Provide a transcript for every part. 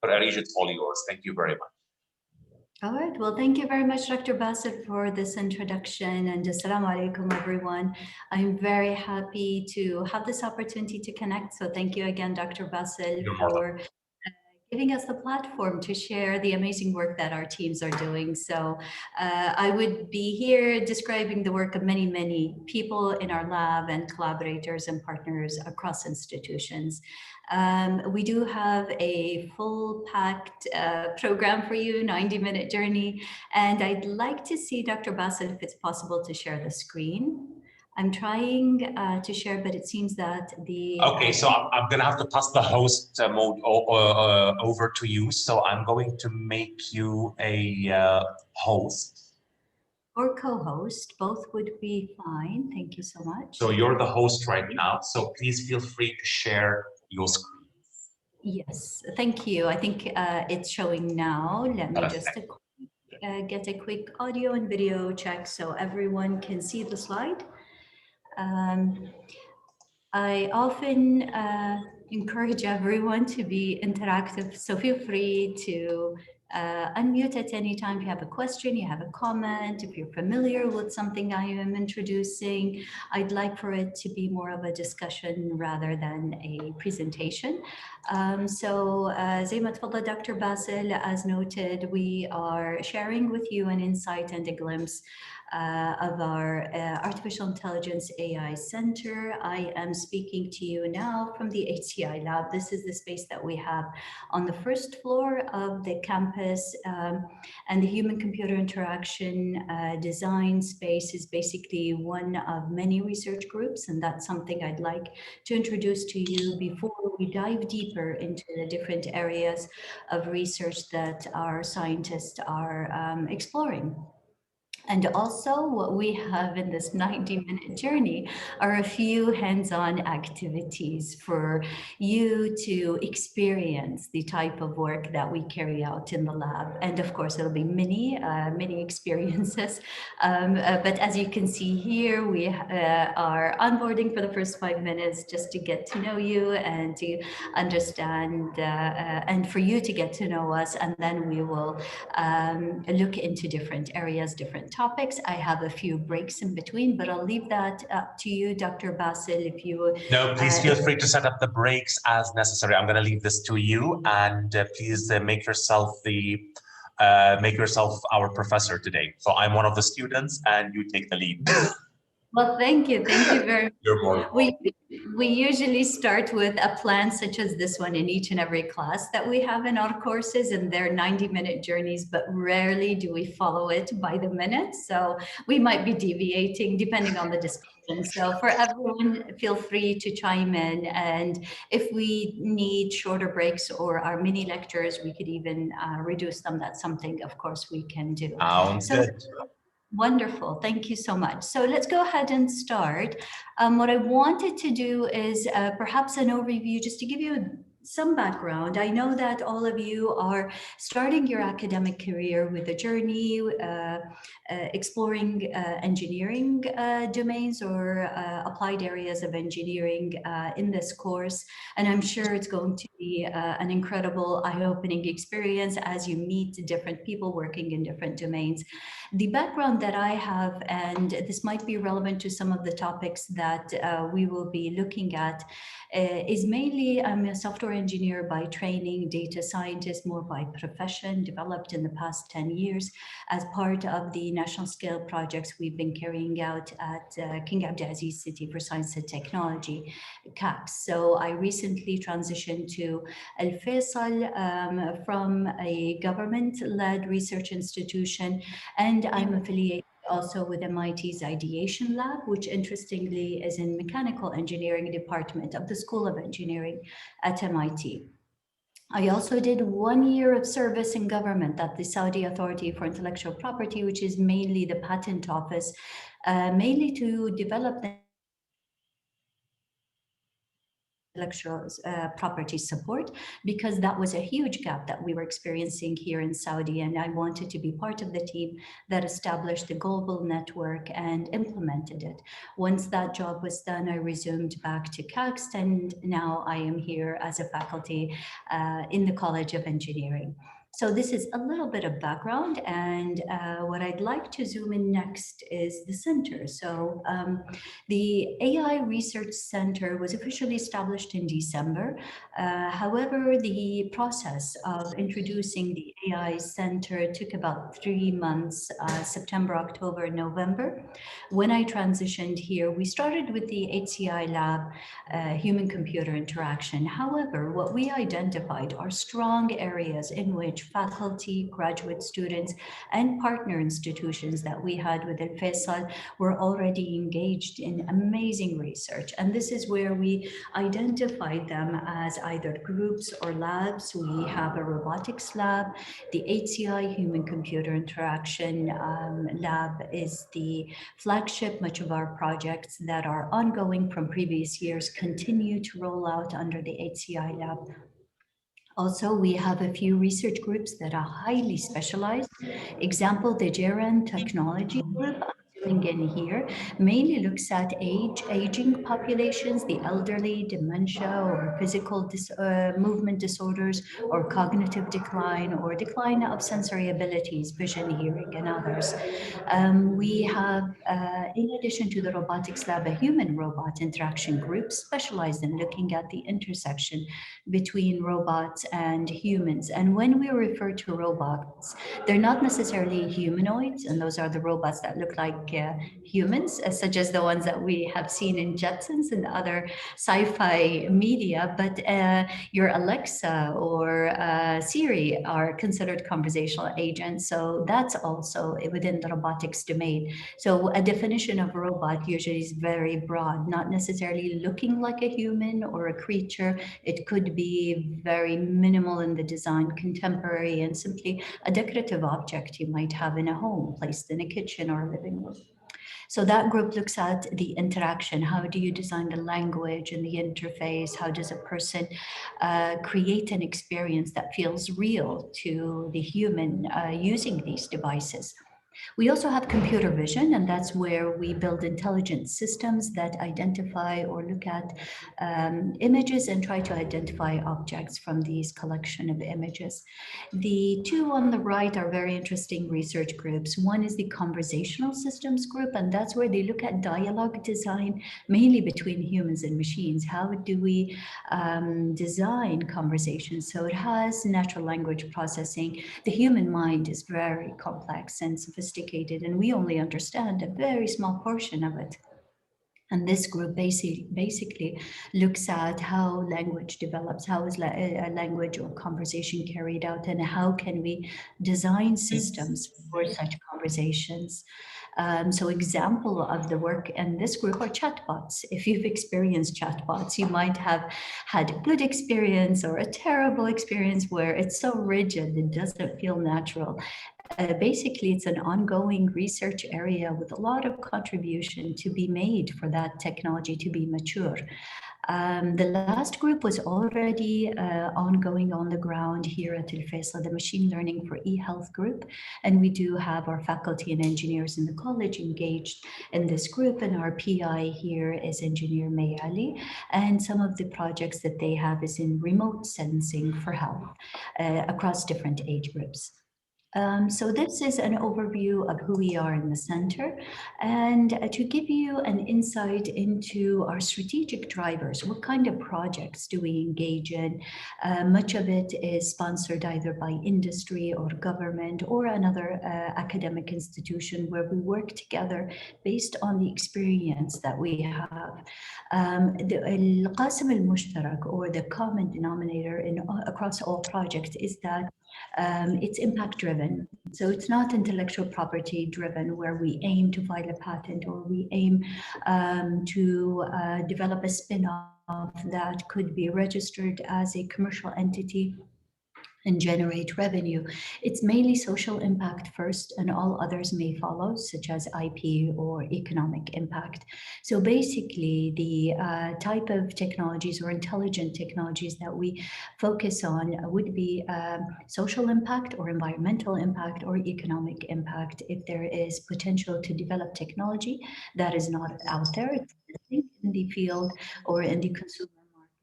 But Arij, it's all yours. Thank you very much. All right. Well, thank you very much, Dr. Bassett, for this introduction. And assalamu alaikum, everyone. I'm very happy to have this opportunity to connect. So thank you again, Dr. Bassett, You're more than for giving us the platform to share the amazing work that our teams are doing. So I would be here describing the work of many, many people in our lab and collaborators and partners across institutions. We do have a full packed program for you, 90-minute journey. And I'd like to see Dr. Bassett, if it's possible, to share the screen. I'm trying to share, but it seems that the... Okay, so I'm going to have to pass the host mode over to you. So I'm going to make you a host. Or co-host, both would be fine. Thank you so much. So you're the host right now. So please feel free to share your screen. Yes, thank you. I think it's showing now. Let me just Perfect. get a quick audio and video check so everyone can see the slide. I often encourage everyone to be interactive, so feel free to unmute at any time if you have a question, you have a comment, if you're familiar with something I am introducing. I'd like for it to be more of a discussion rather than a presentation. زي ما تفضل Dr. Basil, as noted, we are sharing with you an insight and a glimpse of our Artificial Intelligence AI Center. I am speaking to you now from the HCI Lab. This is the space that we have on the first floor of the campus, and the human-computer interaction design space is basically one of many research groups, and that's something I'd like to introduce to you before we dive deeper into the different areas of research that our scientists are exploring. And also what we have in this 90-minute journey are a few hands-on activities for you to experience the type of work that we carry out in the lab. And of course, it'll be many experiences. But as you can see here, we are onboarding for the first 5 minutes just to get to know you and to understand, and for you to get to know us. And then we will look into different areas, different topics. I have a few breaks in between, but I'll leave that up to you, Dr. Basil, if you... No, please feel free to set up the breaks as necessary. I'm going to leave this to you, and please make yourself our professor today. So I'm one of the students, and you take the lead. Well, thank you. Thank you very much. You're more welcome. We usually start with a plan such as this one in each and every class that we have in our courses, and they're 90-minute journeys, but rarely do we follow it by the minute. So we might be deviating depending on the discussion. So for everyone, feel free to chime in. And if we need shorter breaks or our mini lectures, we could even reduce them. That's something, of course, we can do. Sounds good. Wonderful. Thank you so much. So let's go ahead and start. What I wanted to do is perhaps an overview just to give you some background. I know that all of you are starting your academic career with a journey, exploring engineering domains or applied areas of engineering in this course. And I'm sure it's going to be an incredible eye-opening experience as you meet different people working in different domains. The background that I have, and this might be relevant to some of the topics that we will be looking at, is mainly I'm a software engineer by training, data scientist more by profession, developed in the past 10 years as part of the national scale projects we've been carrying out at King Abdulaziz City for Science and Technology, CAPS. So I recently transitioned to Al Faisal from a government-led research institution, and I'm affiliated also with MIT's Ideation Lab, which interestingly is in Mechanical Engineering Department of the School of Engineering at MIT. I also did 1 year of service in government at the Saudi Authority for Intellectual Property, which is mainly the patent office, mainly to develop the intellectual property support, because that was a huge gap that we were experiencing here in Saudi. And I wanted to be part of the team that established the global network and implemented it. Once that job was done, I resumed back to CAXT, and now I am here as a faculty in the College of Engineering. So this is a little bit of background, and what I'd like to zoom in next is the center. So the AI Research Center was officially established in December. However, the process of introducing the AI Center took about 3 months, September, October, November. When I transitioned here, we started with the HCI lab, human-computer interaction. However, what we identified are strong areas in which faculty, graduate students, and partner institutions that we had within Faisal were already engaged in amazing research. And this is where we identified them as either groups or labs. We have a robotics lab. The HCI human-computer interaction lab is the flagship. Much of our projects that are ongoing from previous years continue to roll out under the HCI lab. Also, we have a few research groups that are highly specialized. Example, the Geran Technology Group, I'm zooming in here, mainly looks at aging populations, the elderly, dementia, or physical movement disorders, or cognitive decline, or decline of sensory abilities, vision, hearing, and others. We have, in addition to the robotics lab, a human-robot interaction group specialized in looking at the intersection between robots and humans. And when we refer to robots, they're not necessarily humanoids, and those are the robots that look like humans, such as the ones that we have seen in Jetsons and other sci-fi media, but your Alexa or Siri are considered conversational agents. So that's also within the robotics domain. So a definition of robot usually is very broad, not necessarily looking like a human or a creature. It could be very minimal in the design, contemporary, and simply a decorative object you might have in a home, placed in a kitchen or a living room. So that group looks at the interaction. How do you design the language and the interface? How does a person create an experience that feels real to the human using these devices? We also have computer vision, and that's where we build intelligent systems that identify or look at images and try to identify objects from these collection of images. The two on the right are very interesting research groups. One is the conversational systems group, and that's where they look at dialogue design, mainly between humans and machines. How do we design conversations? So it has natural language processing. The human mind is very complex and sophisticated, and we only understand a very small portion of it. And this group basically looks at how language develops, how is a language or conversation carried out, and how can we design systems for such conversations. So example of the work in this group are chatbots. If you've experienced chatbots, you might have had a good experience or a terrible experience where it's so rigid, it doesn't feel natural. Basically, it's an ongoing research area with a lot of contribution to be made for that technology to be mature. The last group was already ongoing on the ground here at Al Faisal, the machine learning for e-health group. And we do have our faculty and engineers in the college engaged in this group. And our PI here is Engineer May Ali. And some of the projects that they have is in remote sensing for health across different age groups. So this is an overview of who we are in the center, and to give you an insight into our strategic drivers, what kind of projects do we engage in? Much of it is sponsored either by industry or government or another academic institution where we work together based on the experience that we have. The القاسم المشترك, or the common denominator across all projects, is that it's impact driven. So it's not intellectual property driven where we aim to file a patent or we aim to develop a spin-off that could be registered as a commercial entity. and generate revenue. It's mainly social impact first, and all others may follow, such as IP or economic impact. So basically, the type of technologies or intelligent technologies that we focus on would be social impact or environmental impact or economic impact. If there is potential to develop technology that is not out there, it's in the field or in the consumer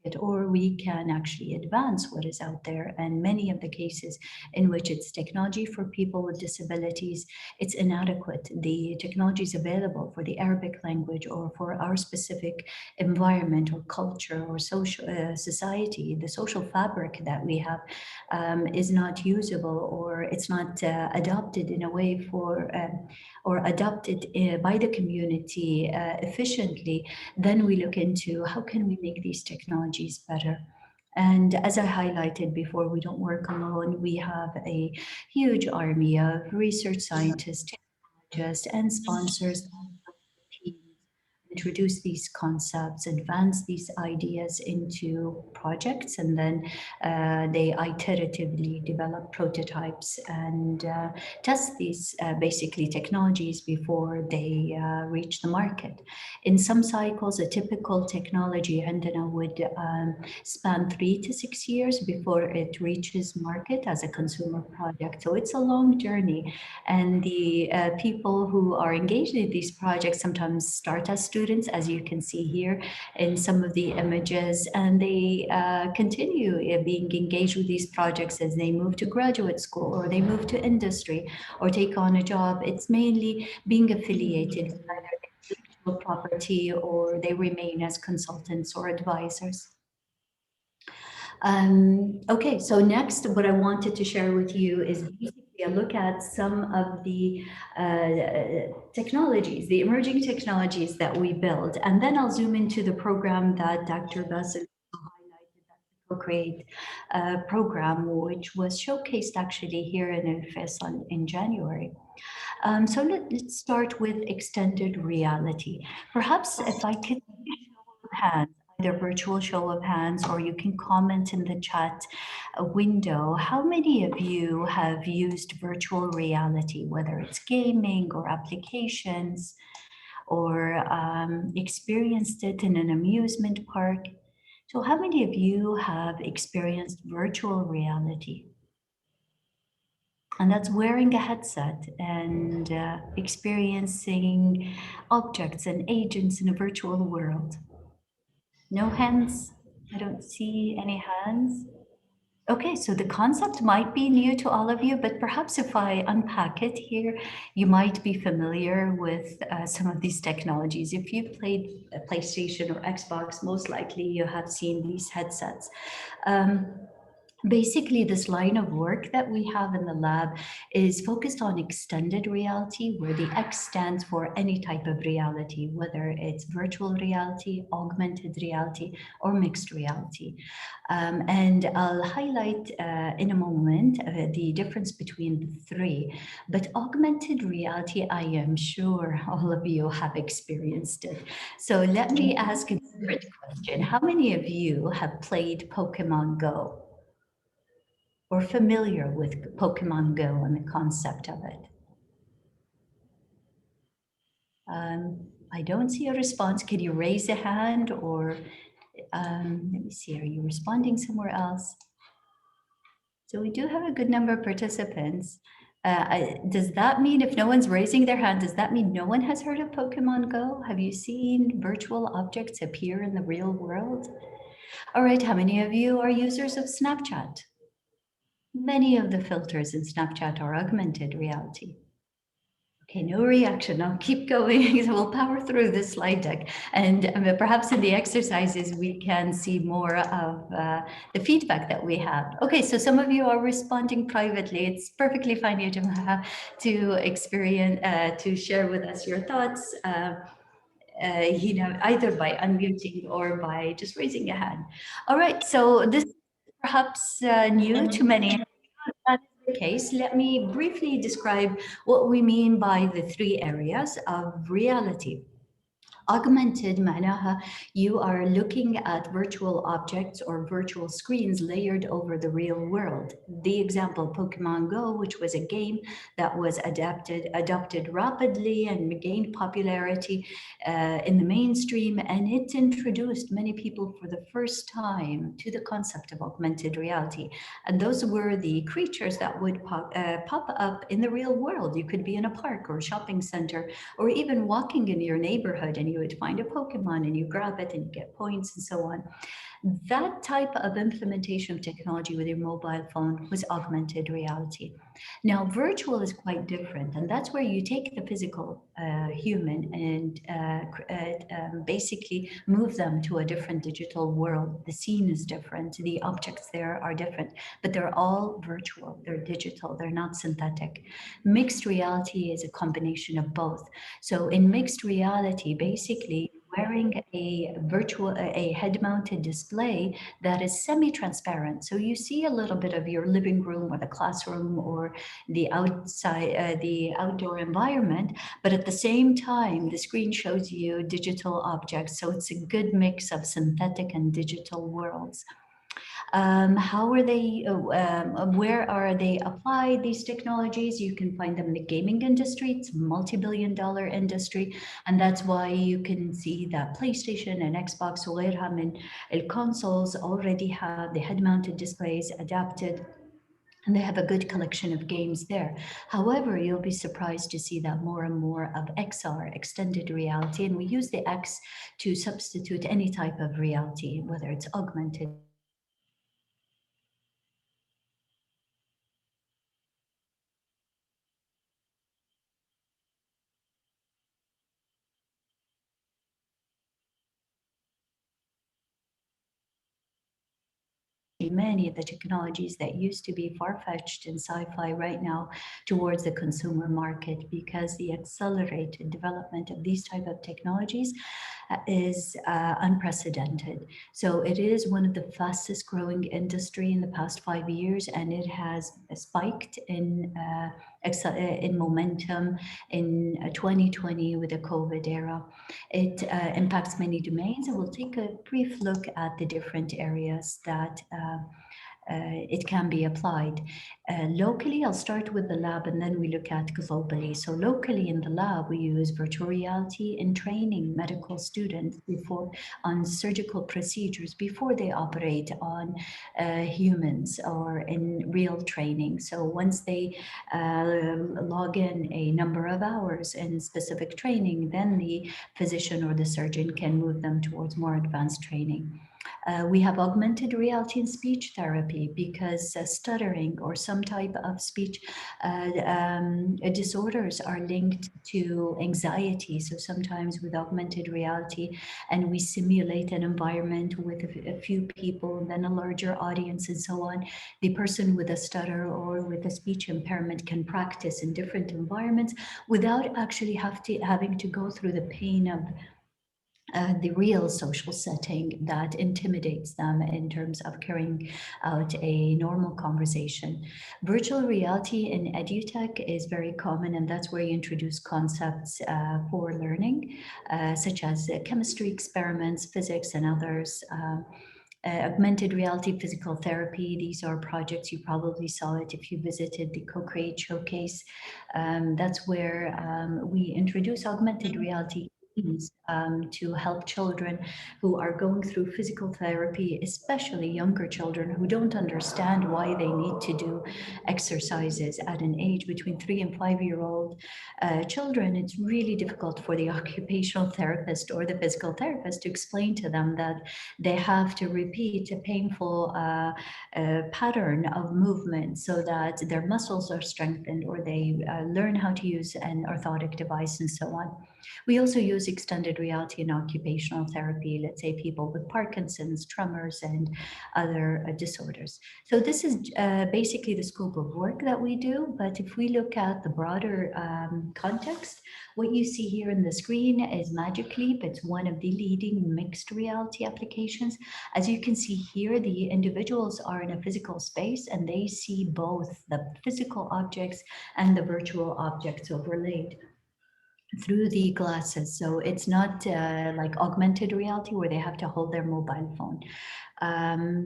market, or we can actually advance what is out there. And many of the cases in which it's technology for people with disabilities, it's inadequate. The technology is available for the Arabic language or for our specific environment or culture or social society. The social fabric that we have is not usable, or it's not adopted in a way for or adopted by the community efficiently. Then we look into how can we make these technologies better. And as I highlighted before, we don't work alone. We have a huge army of research scientists, technologists, and sponsors teams introduce these concepts, advance these ideas into projects, and then they iteratively develop prototypes and test these basically technologies before they reach the market. In some cycles, a typical technology عندنا would span 3 to 6 years before it reaches market as a consumer product. So it's a long journey, and the people who are engaged in these projects sometimes start as students, as you can see here in some of the images, and they continue being engaged with these projects as they move to graduate school or they move to industry or take on a job. It's mainly being affiliated with either intellectual property, or they remain as consultants or advisors. Okay, so next, what I wanted to share with you is basically a look at some of the technologies, the emerging technologies that we build. And then I'll zoom into the program that Dr. Basil highlighted, that's the Co-Create program, which was showcased actually here in INFES in January. So let's start with extended reality. Perhaps if I could hands, either virtual show of hands, or you can comment in the chat window. How many of you have used virtual reality, whether it's gaming or applications, or experienced it in an amusement park? So how many of you have experienced virtual reality? And that's wearing a headset and experiencing objects and agents in a virtual world. No hands? I don't see any hands. Okay, so the concept might be new to all of you, but perhaps if I unpack it here, you might be familiar with some of these technologies. If you've played a PlayStation or Xbox, most likely you have seen these headsets. Basically, this line of work that we have in the lab is focused on extended reality, where the X stands for any type of reality, whether it's virtual reality, augmented reality, or mixed reality. And I'll highlight in a moment the difference between the three. But augmented reality, I am sure all of you have experienced it. So let me ask a different question. How many of you have played Pokemon Go, or familiar with Pokemon Go and the concept of it? I don't see a response. Can you raise a hand, or let me see, are you responding somewhere else? So we do have a good number of participants. Does that mean if no one's raising their hand, does that mean no one has heard of Pokemon Go? Have you seen virtual objects appear in the real world? All right, how many of you are users of Snapchat? Many of the filters in Snapchat are augmented reality. Okay, no reaction. I'll keep going. So we'll power through this slide deck. And perhaps in the exercises, we can see more of the feedback that we have. Okay, so some of you are responding privately. It's perfectly fine you to have to experience, to share with us your thoughts, either by unmuting or by just raising a hand. All right, so this is perhaps new to many. That is the case. Let me briefly describe what we mean by the three areas of reality. Augmented معناها you are looking at virtual objects or virtual screens layered over the real world. The example, Pokemon Go, which was a game that was adopted rapidly and gained popularity in the mainstream, and it introduced many people for the first time to the concept of augmented reality. And those were the creatures that would pop up in the real world. You could be in a park or a shopping center, or even walking in your neighborhood, and you would find a Pokemon and you grab it and you get points and so on. That type of implementation of technology with your mobile phone was augmented reality. Now, virtual is quite different, and that's where you take the physical human and basically move them to a different digital world. The scene is different, the objects there are different, but they're all virtual, they're digital, they're not synthetic. Mixed reality is a combination of both. So in mixed reality, basically, wearing a head-mounted display that is semi-transparent. So you see a little bit of your living room or the classroom or the outdoor environment, but at the same time, the screen shows you digital objects. So it's a good mix of synthetic and digital worlds. How are they, where are they applied, these technologies? You can find them in the gaming industry. It's a multi-billion-dollar industry. And that's why you can see that PlayStation and Xbox وغيرها من consoles already have the head-mounted displays adapted, and they have a good collection of games there. However, you'll be surprised to see that more and more of XR, extended reality, and we use the X to substitute any type of reality, whether it's augmented, many of the technologies that used to be far-fetched in sci-fi right now towards the consumer market, because the accelerated development of these type of technologies is unprecedented. So it is one of the fastest growing industry in the past 5 years, and it has spiked in momentum in 2020 with the COVID era. It impacts many domains, and we'll take a brief look at the different areas that it can be applied. Locally, I'll start with the lab and then we look at globally. So locally in the lab, we use virtual reality in training medical students on surgical procedures before they operate on humans or in real training. So once they log in a number of hours in specific training, then the physician or the surgeon can move them towards more advanced training. We have augmented reality in speech therapy because stuttering or some type of speech disorders are linked to anxiety. So sometimes with augmented reality, and we simulate an environment with a few people, and then a larger audience and so on, the person with a stutter or with a speech impairment can practice in different environments without actually having to go through the pain of the real social setting that intimidates them in terms of carrying out a normal conversation. Virtual reality in edutech is very common, and that's where you introduce concepts for learning, such as chemistry experiments, physics, and others. Augmented reality physical therapy. These are projects, you probably saw it if you visited the Co-Create Showcase. That's where we introduce augmented reality to help children who are going through physical therapy, especially younger children who don't understand why they need to do exercises at an age between 3 and 5-year-old children. It's really difficult for the occupational therapist or the physical therapist to explain to them that they have to repeat a painful pattern of movement so that their muscles are strengthened, or they learn how to use an orthotic device and so on. We also use extended reality in occupational therapy, let's say people with Parkinson's, tremors, and other disorders. So this is basically the scope of work that we do. But if we look at the broader context, what you see here in the screen is Magic Leap. It's one of the leading mixed reality applications. As you can see here, the individuals are in a physical space and they see both the physical objects and the virtual objects overlaid. through the glasses. So it's not like augmented reality where they have to hold their mobile phone.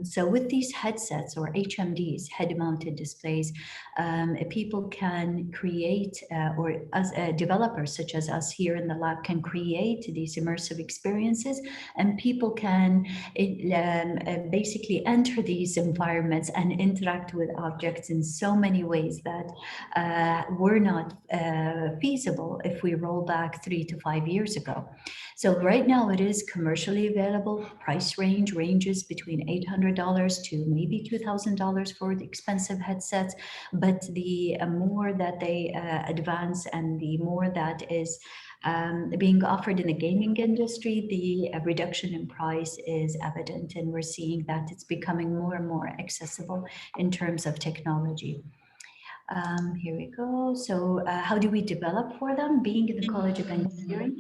So with these headsets or HMDs, head-mounted displays, people can create, or as developers such as us here in the lab can create these immersive experiences, and people can basically enter these environments and interact with objects in so many ways that were not feasible if we roll back 3 to 5 years ago. So right now it is commercially available. Price ranges between $800 to maybe $2,000 for the expensive headsets. But the more that they advance and the more that is being offered in the gaming industry, the reduction in price is evident, and we're seeing that it's becoming more and more accessible in terms of technology. Here we go. So how do we develop for them? Being in the College of Engineering,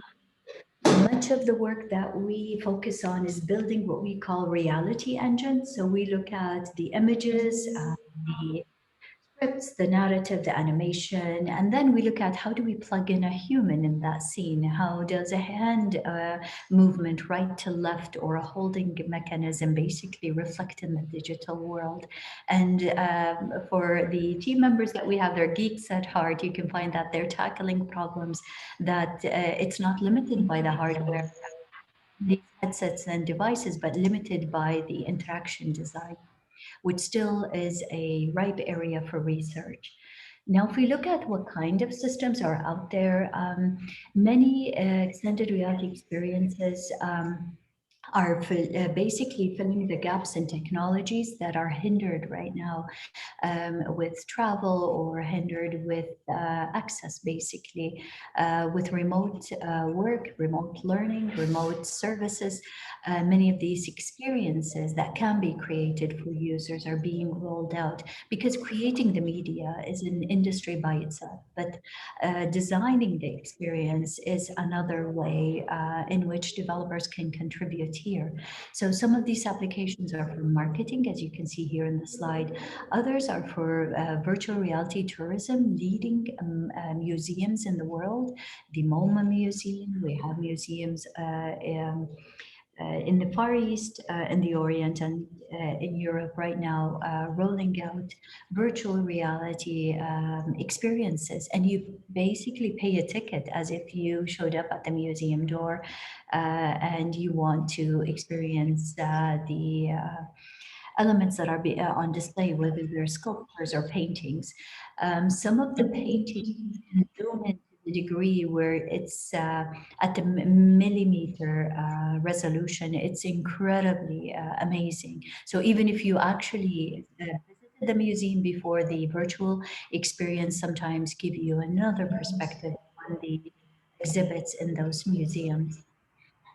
much of the work that we focus on is building what we call reality engines. So we look at the images, the scripts, the narrative, the animation, and then we look at how do we plug in a human in that scene? How does a hand movement right to left or a holding mechanism basically reflect in the digital world? And for the team members that we have, they're geeks at heart. You can find that they're tackling problems that it's not limited by the hardware, these headsets and devices, but limited by the interaction design, which still is a ripe area for research. Now, if we look at what kind of systems are out there, many extended reality experiences are basically filling the gaps in technologies that are hindered right now with travel or hindered with access, basically, with remote work, remote learning, remote services. Many of these experiences that can be created for users are being rolled out because creating the media is an industry by itself, but designing the experience is another way in which developers can contribute here. So some of these applications are for marketing, as you can see here in the slide. Others are for virtual reality tourism, leading museums in the world. The MoMA Museum, we have museums in the Far East, in the Orient, and in Europe right now, rolling out virtual reality experiences. And you basically pay a ticket as if you showed up at the museum door and you want to experience the elements that are on display, whether they're sculptures or paintings. Some of the paintings can zoom in to the degree where it's at the millimeter resolution. It's incredibly amazing. So even if you actually visited the museum before, the virtual experience sometimes give you another perspective on the exhibits in those museums.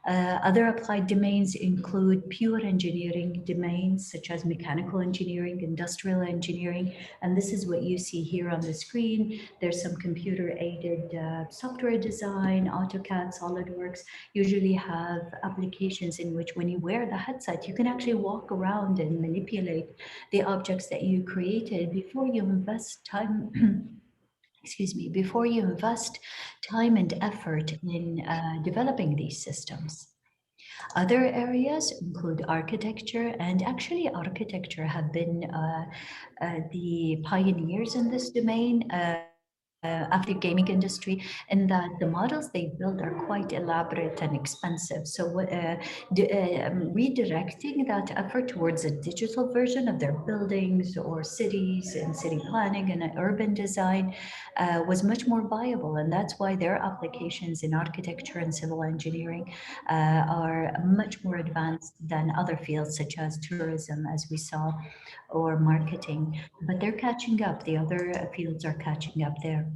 Other applied domains include pure engineering domains such as mechanical engineering, industrial engineering, and this is what you see here on the screen. There's some computer-aided software design, AutoCAD, SolidWorks usually have applications in which when you wear the headset, you can actually walk around and manipulate the objects that you created before you invest time excuse me, before you invest time and effort in developing these systems. Other areas include architecture, and actually architecture have been the pioneers in this domain. After gaming industry, in that the models they build are quite elaborate and expensive. So, redirecting that effort towards a digital version of their buildings or cities and city planning and urban design was much more viable, and that's why their applications in architecture and civil engineering are much more advanced than other fields such as tourism, as we saw, or marketing. But they're catching up. The other fields are catching up there.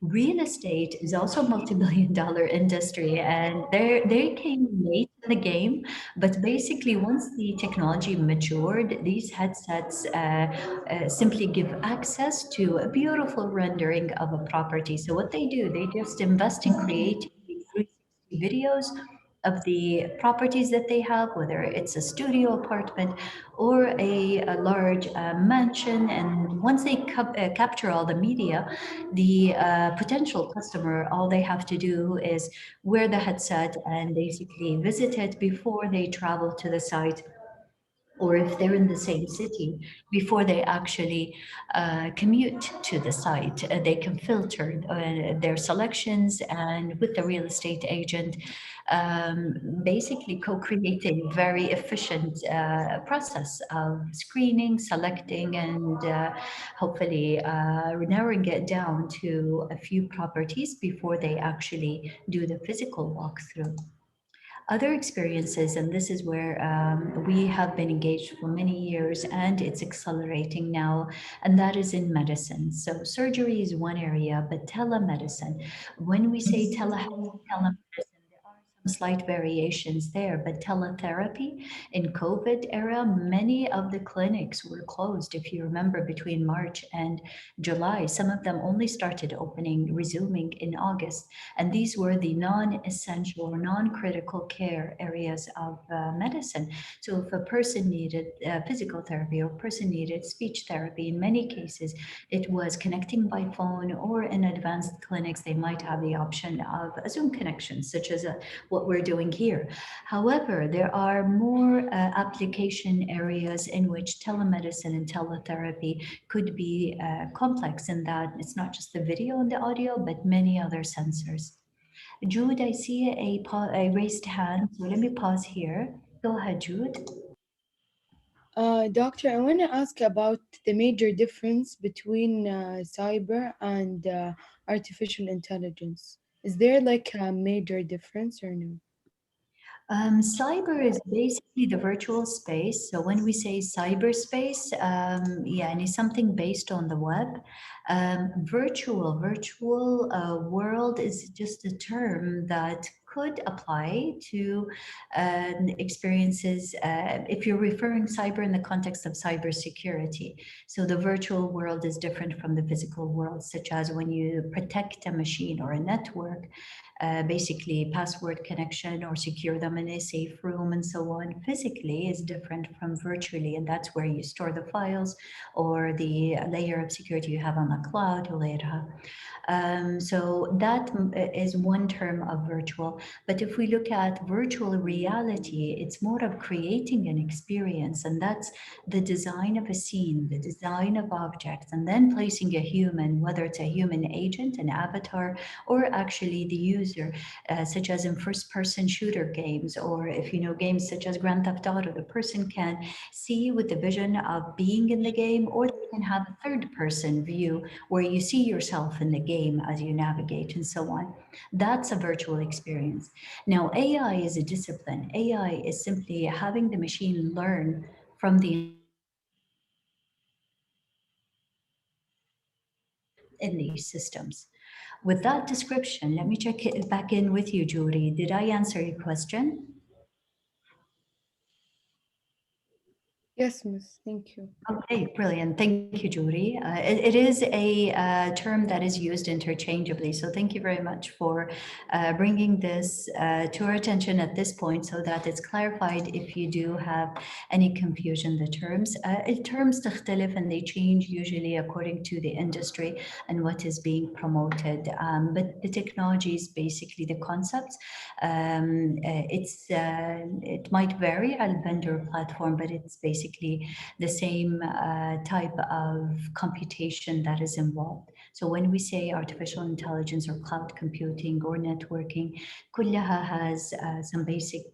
Real estate is also a multi-billion dollar industry, and they came late in the game. But basically, once the technology matured, these headsets simply give access to a beautiful rendering of a property. So what they do, they just invest in creating 360 videos of the properties that they have, whether it's a studio apartment or a large mansion. And once they capture all the media, the potential customer, all they have to do is wear the headset and basically visit it before they travel to the site, or if they're in the same city, before they actually commute to the site. They can filter their selections, and with the real estate agent, basically co-create a very efficient process of screening, selecting, and hopefully narrowing it down to a few properties before they actually do the physical walkthrough. Other experiences, and this is where we have been engaged for many years and it's accelerating now, and that is in medicine. So surgery is one area, but telemedicine, when we say telehealth, telemedicine, there are some slight variations there, but teletherapy in COVID era, many of the clinics were closed. If you remember, between March and July, some of them only started opening, resuming in August, and these were the non-essential or non-critical care areas of medicine. So if a person needed physical therapy or a person needed speech therapy, in many cases, it was connecting by phone, or in advanced clinics, they might have the option of a Zoom connection, such as what we're doing here. However, there are more application areas in which telemedicine and teletherapy could be complex, in that it's not just the video and the audio, but many other sensors. Jude, I see a raised hand, so let me pause here. Go ahead, Jude. Doctor, I want to ask about the major difference between cyber and artificial intelligence. Is there like a major difference or no? Cyber is basically the virtual space. So when we say cyberspace, yeah, and it's something based on the web. Virtual world is just a term that could apply to experiences. If you're referring cyber in the context of cybersecurity, so the virtual world is different from the physical world, such as when you protect a machine or a network, basically password connection or secure them in a safe room and so on. Physically is different from virtually, and that's where you store the files or the layer of security you have on the cloud. So that is one term of virtual. But if we look at virtual reality, it's more of creating an experience, and that's the design of a scene, the design of objects, and then placing a human, whether it's a human agent, an avatar, or actually the user, such as in first person shooter games, or if you know games such as Grand Theft Auto, the person can see with the vision of being in the game, or they can have a third person view where you see yourself in the game as you navigate and so on. That's a virtual experience. Now, AI is a discipline. AI is simply having the machine learn from the information that is in these systems. With that description, let me check it back in with you, Judy. Did I answer your question? Yes, miss. Thank you. Okay, brilliant. Thank you, Judy. It is a term that is used interchangeably. So thank you very much for bringing this to our attention at this point, so that it's clarified if you do have any confusion. The terms تختلف, and they change usually according to the industry and what is being promoted. But the technology is basically the concepts. It might vary on vendor platform, but it's basically the same type of computation that is involved. So when we say artificial intelligence or cloud computing or networking, كلها has some basic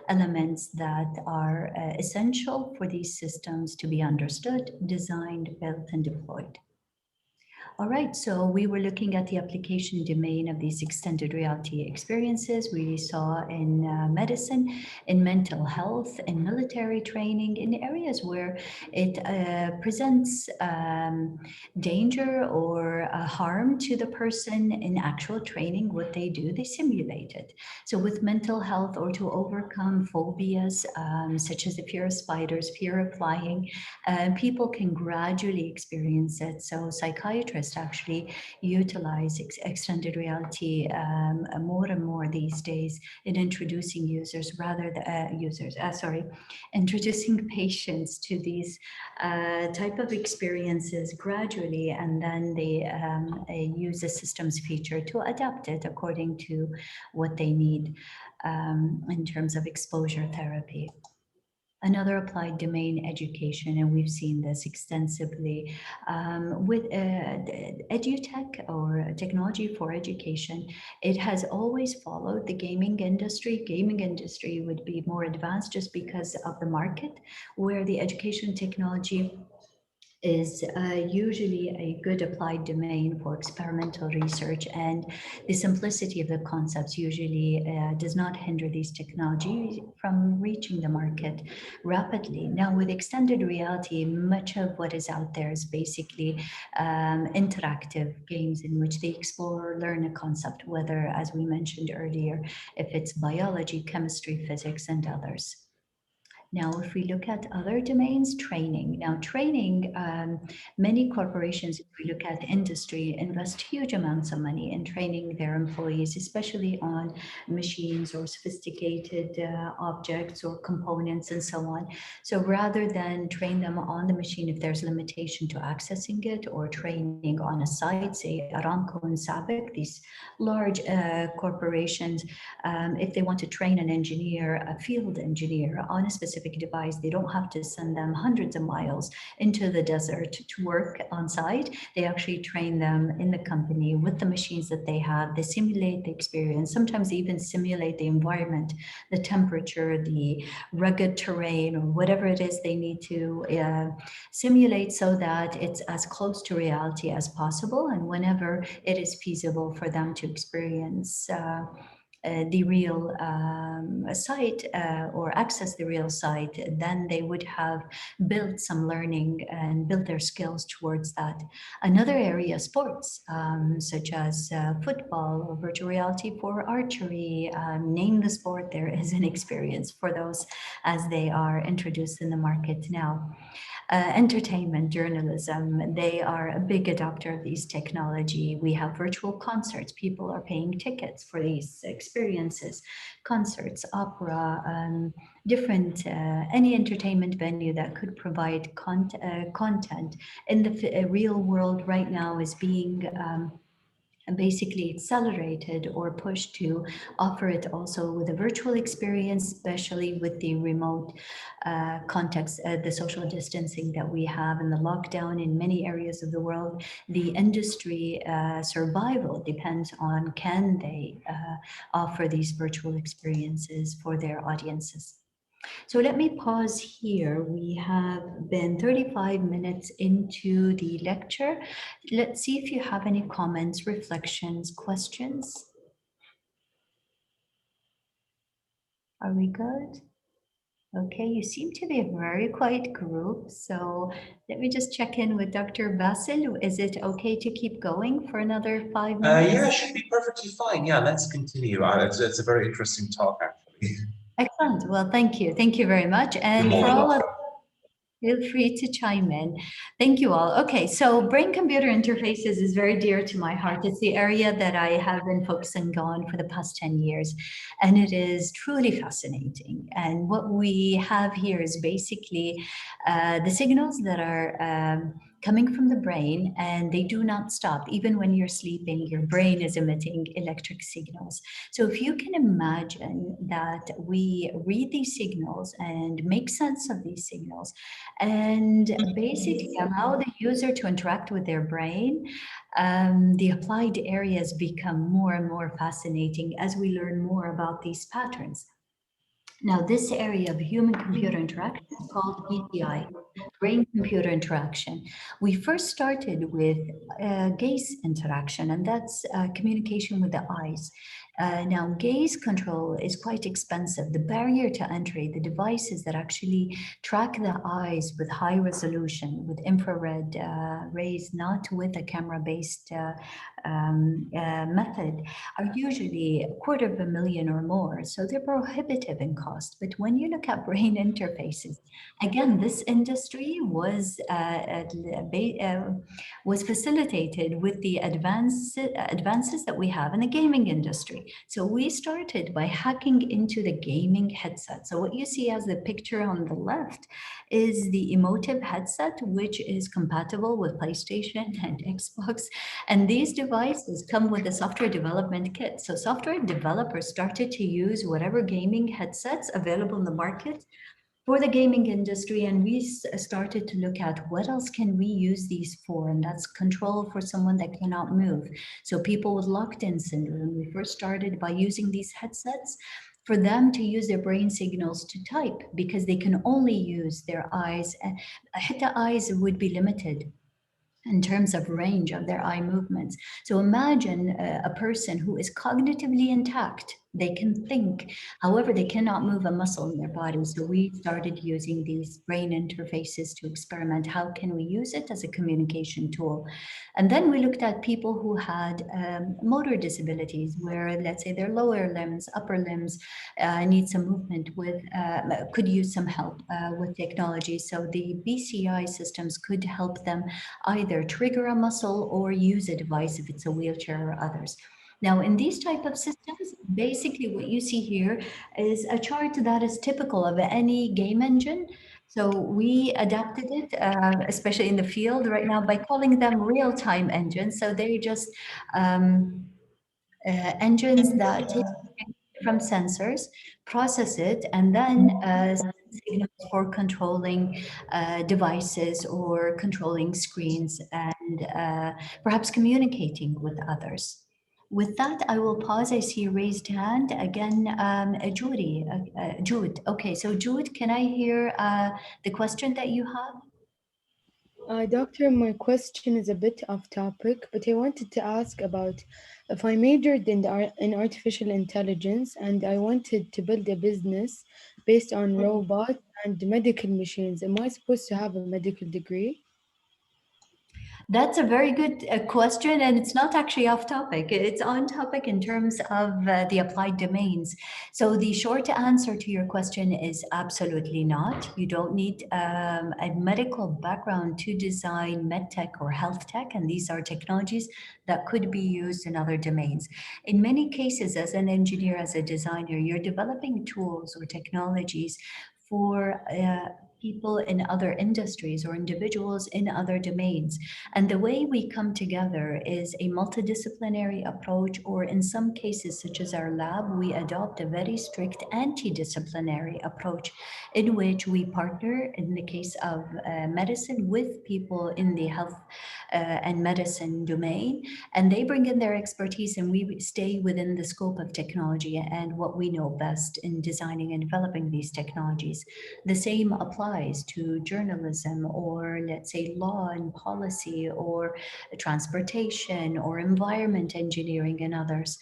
elements that are essential for these systems to be understood, designed, built, and deployed. All right, so we were looking at the application domain of these extended reality experiences we saw in medicine, in mental health, in military training, in areas where it presents danger or harm to the person. In actual training, what they do, they simulate it. So with mental health, or to overcome phobias, such as the fear of spiders, fear of flying, people can gradually experience it. So psychiatrists scientists actually utilize extended reality more and more these days in introducing users rather than introducing patients to these type of experiences gradually, and then they use the systems feature to adapt it according to what they need in terms of exposure therapy. Another applied domain education, and we've seen this extensively with edutech or technology for education. It has always followed the gaming industry. Gaming industry would be more advanced just because of the market, where the education technology is usually a good applied domain for experimental research, and the simplicity of the concepts usually does not hinder these technologies from reaching the market rapidly. Now, with extended reality, much of what is out there is basically interactive games in which they explore or learn a concept, whether, as we mentioned earlier, if it's biology, chemistry, physics, and others. Now, if we look at other domains, training. Now, training, many corporations, if we look at industry, invest huge amounts of money in training their employees, especially on machines or sophisticated objects or components and so on. So rather than train them on the machine if there's limitation to accessing it, or training on a site, say Aramco and SABIC, these large corporations, if they want to train an engineer, a field engineer on a specific device, they don't have to send them hundreds of miles into the desert to work on site. They actually train them in the company with the machines that they have. They simulate the experience, sometimes even simulate the environment, the temperature, the rugged terrain, or whatever it is they need to simulate, so that it's as close to reality as possible. And whenever it is feasible for them to experience the real site or access the real site, then they would have built some learning and built their skills towards that. Another area, sports, such as football or virtual reality for archery, name the sport, there is an experience for those as they are introduced in the market now. Entertainment, journalism, they are a big adopter of these technology. We have virtual concerts. People are paying tickets for these experiences, concerts, opera, different, any entertainment venue that could provide content in the real world right now is being basically accelerated or pushed to offer it also with a virtual experience, especially with the remote context, the social distancing that we have and the lockdown in many areas of the world. The industry survival depends on, can they offer these virtual experiences for their audiences. So let me pause here. We have been 35 minutes into the lecture. Let's see if you have any comments, reflections, questions. Are we good? Okay, you seem to be a very quiet group. So let me just check in with Dr. Basil. Is it okay to keep going for another 5 minutes? Yeah, it should be perfectly fine. Yeah, let's continue. It's a very interesting talk, actually. Excellent. Well, thank you. Thank you very much. And for all of feel free to chime in. Thank you all. Okay, so brain-computer interfaces is very dear to my heart. It's the area that I have been focusing on for the past 10 years, and it is truly fascinating. And what we have here is basically the signals that are coming from the brain, and they do not stop. Even when you're sleeping, your brain is emitting electric signals. So if you can imagine that we read these signals and make sense of these signals, and basically allow the user to interact with their brain, the applied areas become more and more fascinating as we learn more about these patterns. Now, this area of human-computer interaction is called BCI, brain-computer interaction. We first started with gaze interaction, and that's communication with the eyes. Now, gaze control is quite expensive. The barrier to entry, the devices that actually track the eyes with high resolution, with infrared rays, not with a camera-based method, are usually $250,000 or more. So they're prohibitive in cost. But when you look at brain interfaces, again, this industry was facilitated with the advances that we have in the gaming industry. So we started by hacking into the gaming headset. So what you see as the picture on the left is the emotive headset, which is compatible with PlayStation and Xbox. And these devices come with a software development kit. So software developers started to use whatever gaming headsets available in the market for the gaming industry, and we started to look at what else can we use these for, and that's control for someone that cannot move. So people with locked-in syndrome, we first started by using these headsets for them to use their brain signals to type because they can only use their eyes. The eyes would be limited in terms of range of their eye movements. So imagine a person who is cognitively intact. They can think, however, they cannot move a muscle in their body. So we started using these brain interfaces to experiment. How can we use it as a communication tool? And then we looked at people who had motor disabilities, where let's say their lower limbs, upper limbs need some movement with, could use some help with technology. So the BCI systems could help them either trigger a muscle or use a device if it's a wheelchair or others. Now, in these type of systems, basically what you see here is a chart that is typical of any game engine. So we adapted it, especially in the field right now, by calling them real-time engines. So they're just engines that take from sensors, process it, and then send signals for controlling devices or controlling screens and perhaps communicating with others. With that, I will pause. I see a raised hand again, Jude. Okay, so Jude, can I hear the question that you have? Doctor, my question is a bit off topic, but I wanted to ask about if I majored in artificial intelligence and I wanted to build a business based on robots and medical machines, am I supposed to have a medical degree? That's a very good question, and it's not actually off topic. It's on topic in terms of the applied domains. So the short answer to your question is absolutely not. You don't need a medical background to design medtech or health tech, and these are technologies that could be used in other domains. In many cases, as an engineer, as a designer, you're developing tools or technologies for people in other industries or individuals in other domains. And the way we come together is a multidisciplinary approach, or in some cases, such as our lab, we adopt a very strict anti-disciplinary approach in which we partner, in the case of medicine, with people in the health and medicine domain, and they bring in their expertise, and we stay within the scope of technology and what we know best in designing and developing these technologies. The same applies to journalism, or let's say law and policy, or transportation, or environment engineering, and others.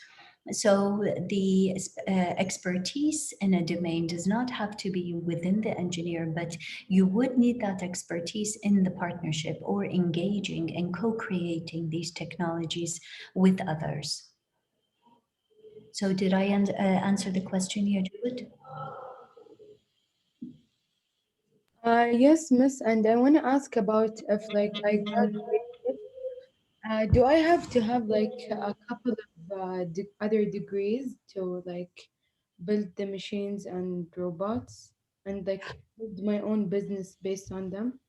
So the expertise in a domain does not have to be within the engineer, but you would need that expertise in the partnership or engaging and co-creating these technologies with others. So did I answer the question here, Jude? Yes, miss, and I want to ask about if like I graduated, do I have to have like a couple of other degrees to like build the machines and robots and like build my own business based on them?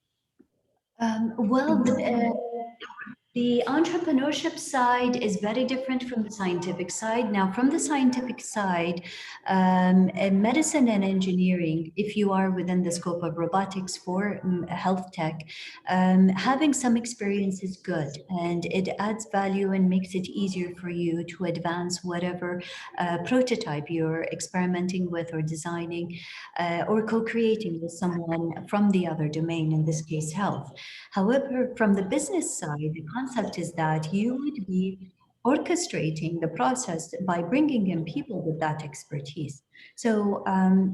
Well, the entrepreneurship side is very different from the scientific side. Now, from the scientific side, in medicine and engineering, if you are within the scope of robotics for health tech, having some experience is good, and it adds value and makes it easier for you to advance whatever prototype you're experimenting with or designing or co-creating with someone from the other domain, in this case, health. However, from the business side, the concept is that you would be orchestrating the process by bringing in people with that expertise. So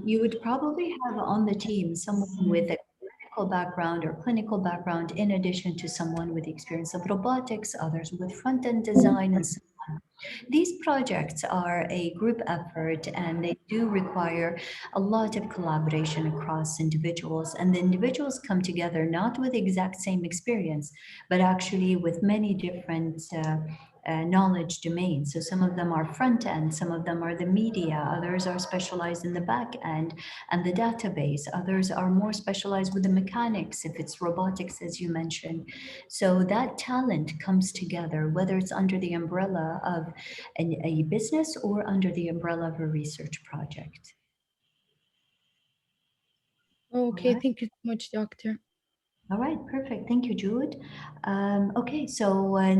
you would probably have on the team someone with a medical background or clinical background, in addition to someone with the experience of robotics, others with front-end design, and so on. These projects are a group effort and they do require a lot of collaboration across individuals. And the individuals come together not with the exact same experience, but actually with many different knowledge domains. So some of them are front end, some of them are the media, others are specialized in the back end and the database, others are more specialized with the mechanics, if it's robotics, as you mentioned. So that talent comes together, whether it's under the umbrella of a business or under the umbrella of a research project. All Okay, right. thank you so much, doctor. All right, perfect. Thank you, Jude. Okay, so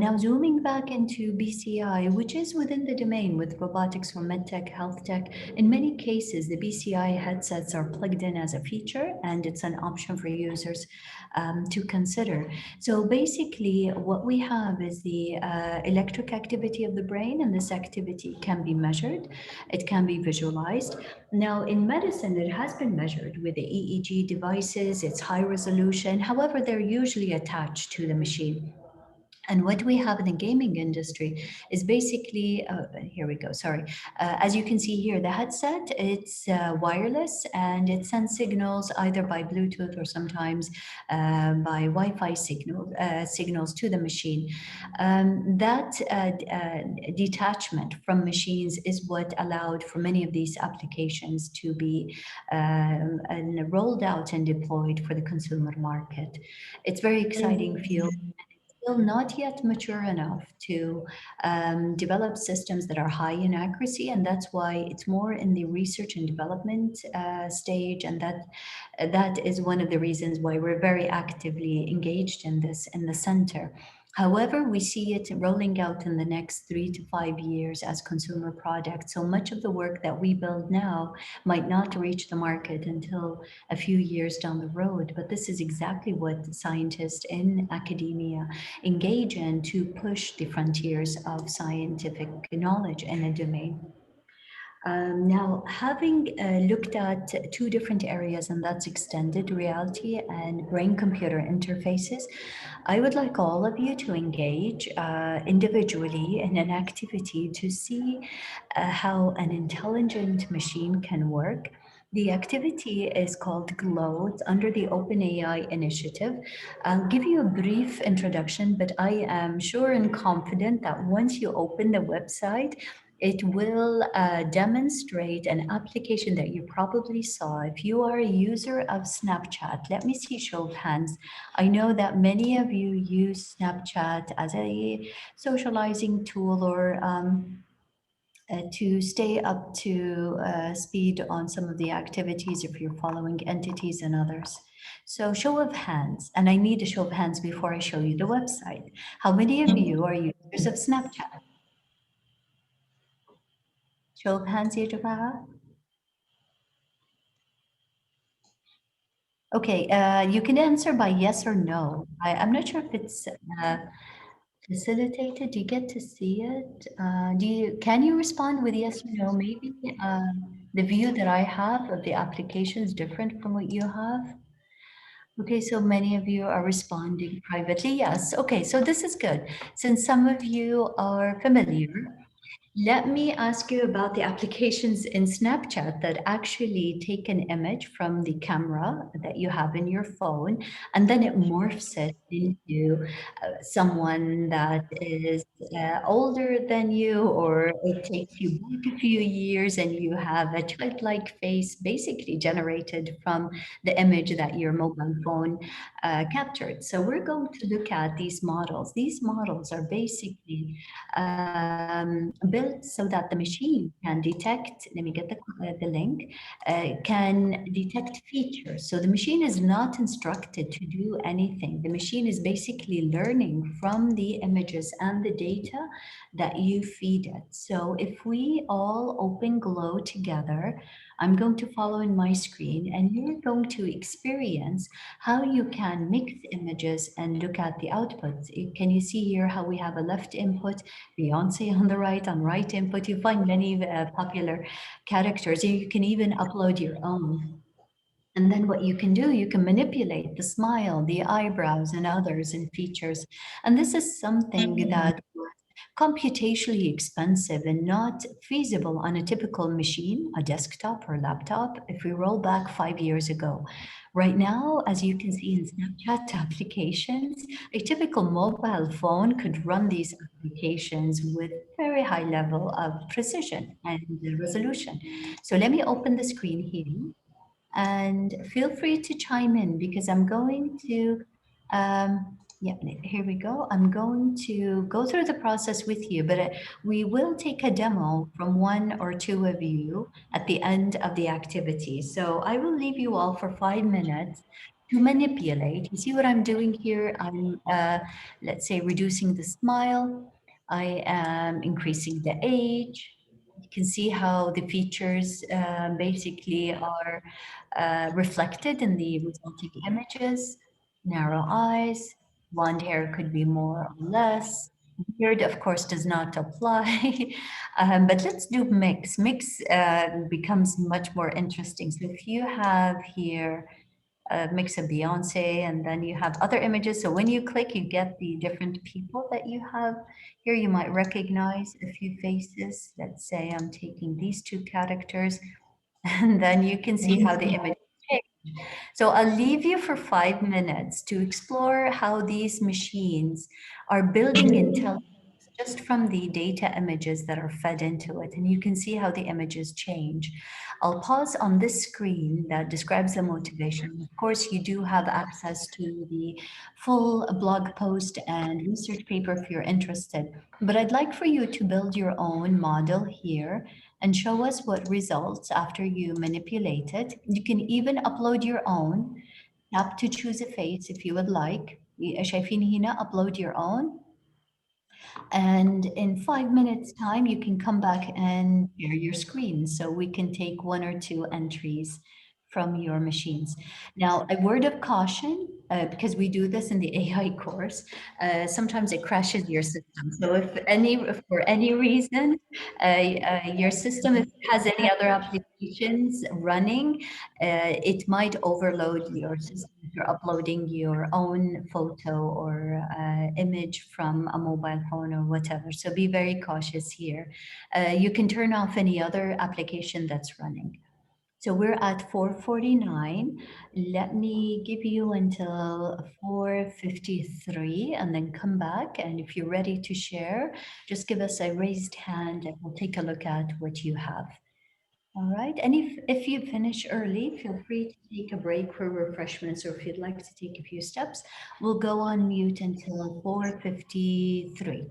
now zooming back into BCI, which is within the domain with robotics for medtech, health tech. In many cases, the BCI headsets are plugged in as a feature, and it's an option for users to consider. So basically, what we have is the electric activity of the brain, and this activity can be measured, it can be visualized. Now, in medicine, it has been measured with the EEG devices, it's high resolution. However, they're usually attached to the machine. And what we have in the gaming industry is basically, here we go, sorry. As you can see here, the headset, it's wireless and it sends signals either by Bluetooth or sometimes by Wi-Fi signals to the machine. That detachment from machines is what allowed for many of these applications to be rolled out and deployed for the consumer market. It's very exciting field, still not yet mature enough to develop systems that are high in accuracy, and that's why it's more in the research and development stage, and that is one of the reasons why we're very actively engaged in this in the center. However, we see it rolling out in the next 3 to 5 years as consumer products. So much of the work that we build now might not reach the market until a few years down the road. But this is exactly what scientists in academia engage in to push the frontiers of scientific knowledge in a domain. Now, having looked at two different areas, and that's extended reality and brain-computer interfaces, I would like all of you to engage individually in an activity to see how an intelligent machine can work. The activity is called GLOW. It's under the OpenAI initiative. I'll give you a brief introduction, but I am sure and confident that once you open the website, it will demonstrate an application that you probably saw. If you are a user of Snapchat, let me see show of hands. I know that many of you use Snapchat as a socializing tool or to stay up to speed on some of the activities if you're following entities and others. So show of hands, and I need a show of hands before I show you the website. How many of you are users of Snapchat? Show of hands, يا جماعة. Okay, you can answer by yes or no. I'm not sure if it's facilitated. Do you get to see it? Can you respond with yes or no? Maybe the view that I have of the application is different from what you have. Okay, so many of you are responding privately. Yes. Okay, so this is good. Since some of you are familiar, let me ask you about the applications in Snapchat that actually take an image from the camera that you have in your phone, and then it morphs it into someone that is older than you, or it takes you back a few years and you have a childlike face basically generated from the image that your mobile phone captured. So we're going to look at these models. These models are basically built so that the machine can detect, let me get the link, can detect features. So the machine is not instructed to do anything. The machine machine is basically learning from the images and the data that you feed it. So if we all open Glow together, I'm going to follow in my screen and you're going to experience how you can mix images and look at the outputs. Can you see here how we have a left input, Beyonce on the right, on right input? You find many popular characters. You can even upload your own. And then what you can do, you can manipulate the smile, the eyebrows, and others and features. And this is something that computationally expensive and not feasible on a typical machine, a desktop or laptop, if we roll back 5 years ago. Right now, as you can see in Snapchat applications, a typical mobile phone could run these applications with very high level of precision and resolution. So let me open the screen here and feel free to chime in because I'm going to, yeah, here we go. I'm going to go through the process with you, but we will take a demo from one or two of you at the end of the activity. So I will leave you all for 5 minutes to manipulate. You see what I'm doing here? I'm, let's say, reducing the smile. I am increasing the age. You can see how the features basically are reflected in the resulting images. Narrow eyes, blonde hair could be more or less. Beard, of course, does not apply. But let's do mix. Mix becomes much more interesting. So if you have here a mix of Beyonce and then you have other images. So when you click, you get the different people that you have. Here you might recognize a few faces. Let's say I'm taking these two characters and then you can see how the image change. So I'll leave you for 5 minutes to explore how these machines are building intelligence just from the data images that are fed into it. And you can see how the images change. I'll pause on this screen that describes the motivation. Of course, you do have access to the full blog post and research paper if you're interested. But I'd like for you to build your own model here and show us what results after you manipulate it. You can even upload your own. Tap to choose a face if you would like. شايفين هنا upload your own. And in 5 minutes time, you can come back and share your screen so we can take one or two entries from your machines. Now, a word of caution, because we do this in the AI course, sometimes it crashes your system. So if for any reason, your system if it has any other applications running, it might overload your system if you're uploading your own photo or image from a mobile phone or whatever. So be very cautious here. You can turn off any other application that's running. So we're at 4:49. Let me give you until 4:53 and then come back. And if you're ready to share, just give us a raised hand and we'll take a look at what you have. All right. And if you finish early, feel free to take a break for refreshments, or if you'd like to take a few steps, we'll go on mute until 4:53.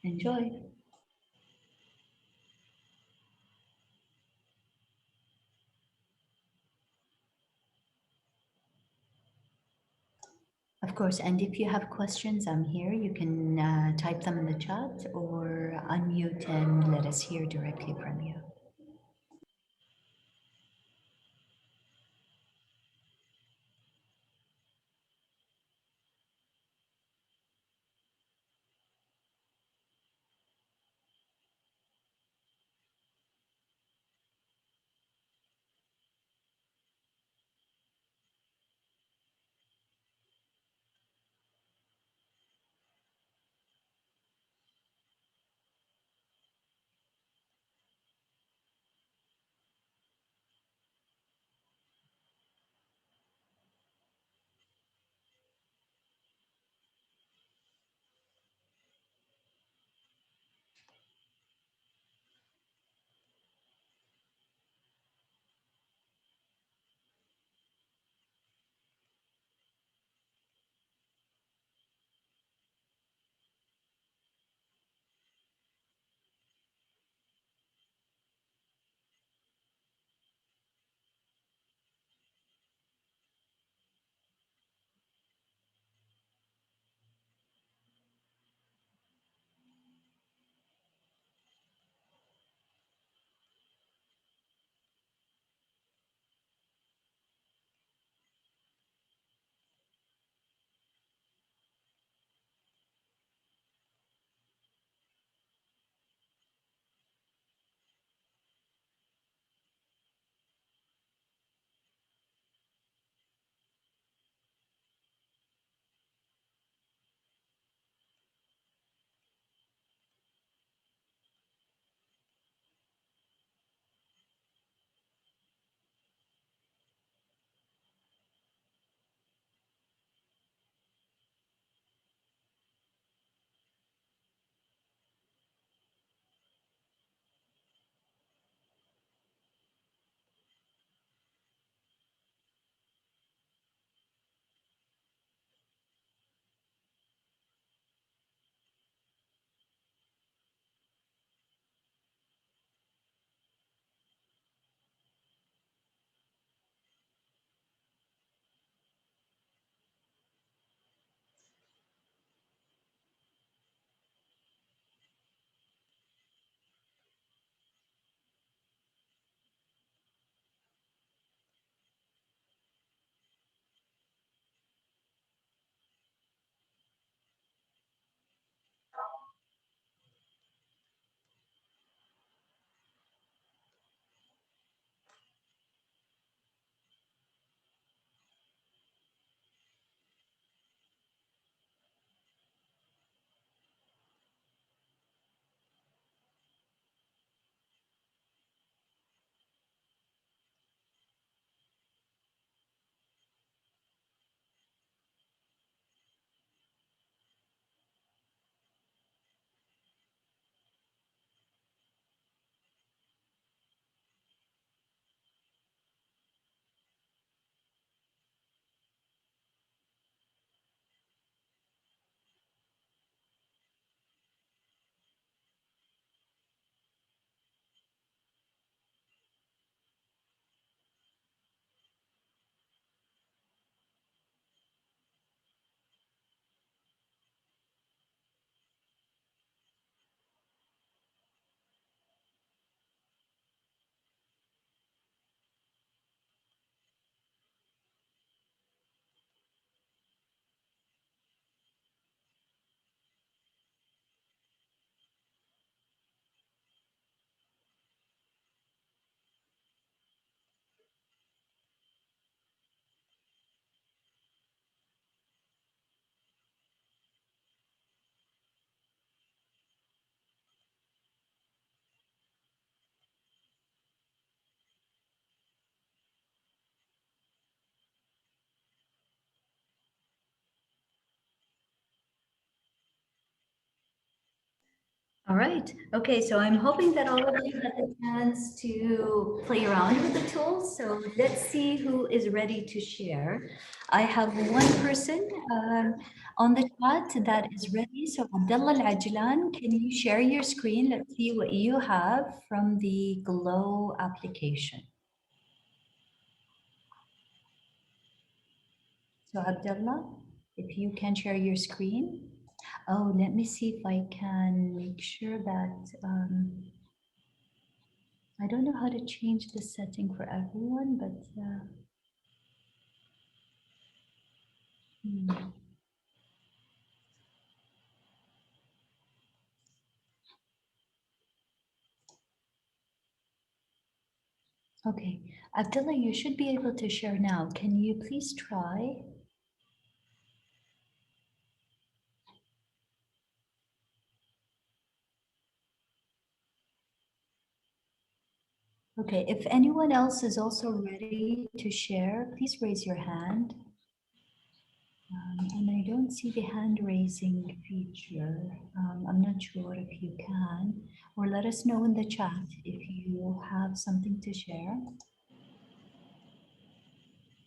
Enjoy. Of course, and if you have questions, I'm here. You can type them in the chat or unmute and let us hear directly from you. All right. Okay, so I'm hoping that all of you had the chance to play around with the tools. So let's see who is ready to share. I have one person on the chat that is ready. So Abdullah Al-Ajlan, can you share your screen? Let's see what you have from the Glow application. So Abdullah, if you can share your screen. Oh, let me see if I can make sure that I don't know how to change the setting for everyone, but hmm. Okay, Abdullah, you should be able to share now. Can you please try? Okay, if anyone else is also ready to share, please raise your hand. And I don't see the hand raising feature. I'm not sure if you can, or let us know in the chat if you have something to share.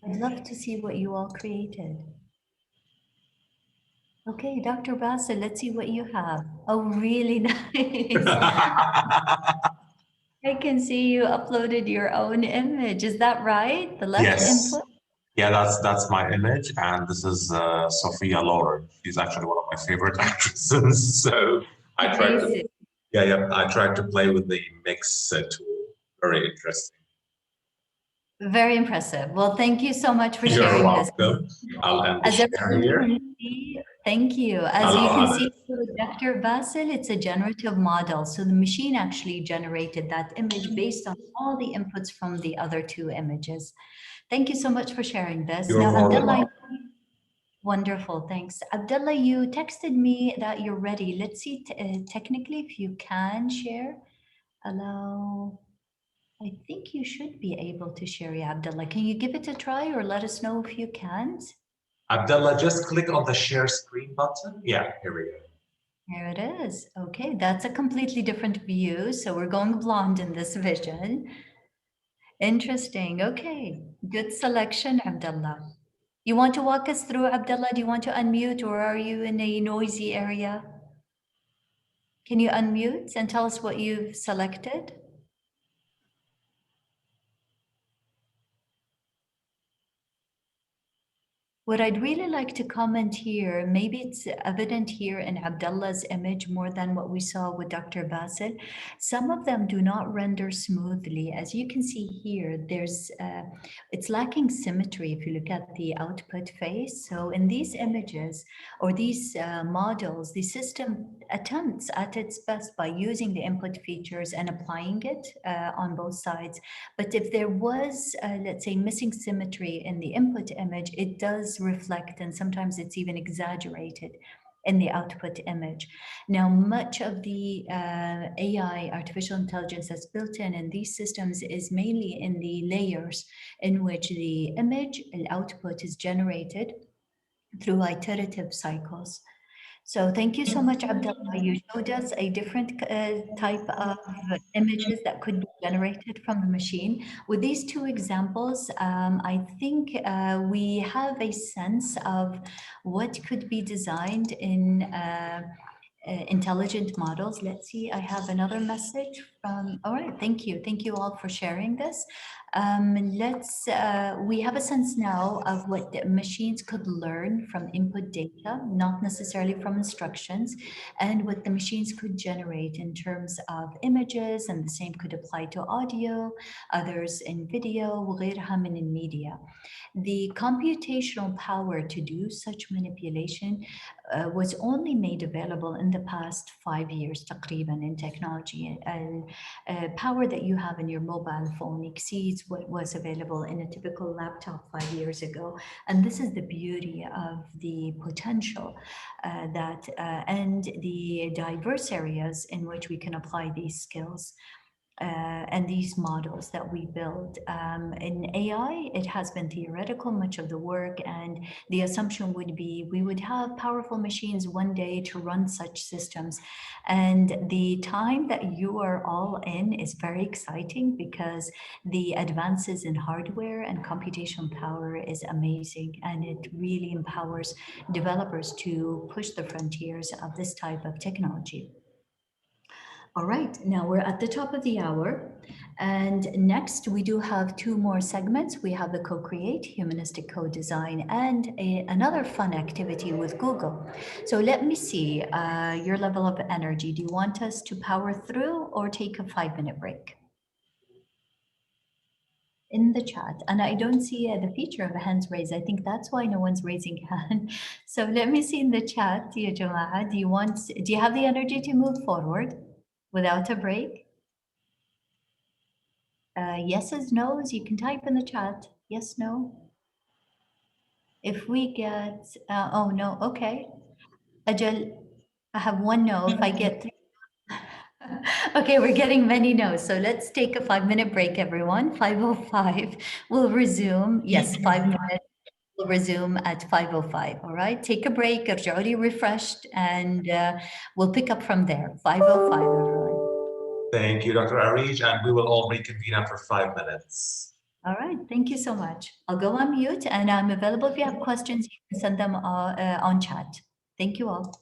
I'd love to see what you all created. Okay, Dr. Bassel, let's see what you have. Oh, really nice. I can see you uploaded your own image. Is that right? The left Yes. input? Yeah, that's my image, and this is Sophia Loren. She's actually one of my favorite actresses. So I tried to, Amazing. yeah, I tried to play with the mix tool. Very interesting. Very impressive. Well, thank you so much for You're sharing this. welcome. I'll end the As share everyone here. can see, thank you. As I'll, you I'll can add see it. with Dr. Basil, it's a generative model. So the machine actually generated that image based on all the inputs from the other two images. Thank you so much for sharing this. You're Now, more than Abdullah, welcome. wonderful, thanks. Abdullah, you texted me that you're ready. Let's see technically if you can share. Allow, I think you should be able to share, yeah, Abdullah. Can you give it a try or let us know if you can't? Abdullah, just click on the share screen button. Yeah, here we go. There it is. Okay, that's a completely different view. So we're going blonde in this vision. Interesting. Okay, good selection, Abdullah. You want to walk us through, Abdullah? Do you want to unmute or are you in a noisy area? Can you unmute and tell us what you've selected? What I'd really like to comment here, maybe it's evident here in Abdullah's image more than what we saw with Dr. Basil. Some of them do not render smoothly. As you can see here, it's lacking symmetry if you look at the output face. So in these images or these models, the system attempts at its best by using the input features and applying it on both sides. But if there was, let's say, missing symmetry in the input image, it does reflect, and sometimes it's even exaggerated in the output image. Now, much of the AI, artificial intelligence that's built in these systems is mainly in the layers in which the image and output is generated through iterative cycles. So thank you so much, Abdullah. You showed us a different type of images that could be generated from the machine. With these two examples, I think we have a sense of what could be designed in intelligent models. Let's see, I have another message from, all right, thank you. Thank you all for sharing this. We have a sense now of what the machines could learn from input data, not necessarily from instructions, and what the machines could generate in terms of images, and the same could apply to audio, others in video, وغيرها من الميديا. The computational power to do such manipulation was only made available in the past 5 years تقريبا in technology. Power that you have in your mobile phone exceeds what was available in a typical laptop 5 years ago. And this is the beauty of the potential and the diverse areas in which we can apply these skills. and these models that we build. In AI, it has been theoretical, much of the work, and the assumption would be we would have powerful machines one day to run such systems. And the time that you are all in is very exciting because the advances in hardware and computational power is amazing, and it really empowers developers to push the frontiers of this type of technology. All right, now we're at the top of the hour. And next, we do have two more segments. We have the co-create, humanistic co-design, and another fun activity with Google. So let me see your level of energy. Do you want us to power through or take a 5-minute break? In the chat, and I don't see the feature of hands raised. I think that's why no one's raising hand. So let me see in the chat, ya Jama'a, do you have the energy to move forward without a break? Yeses, nos, you can type in the chat. Yes, no. If we get, oh no, okay. Ajal, I have one no. If I get three. Okay, we're getting many no's. So let's take a 5-minute break, everyone. 5:05. We'll resume. Yes, 5 minutes. We'll resume at 5:05. All right. Take a break. ارجعوا لي refreshed, and we'll pick up from there. 5:05, everyone. Thank you, Dr. Arij, and we will all reconvene after 5 minutes. All right. Thank you so much. I'll go on mute, and I'm available if you have questions. You can send them on chat. Thank you all.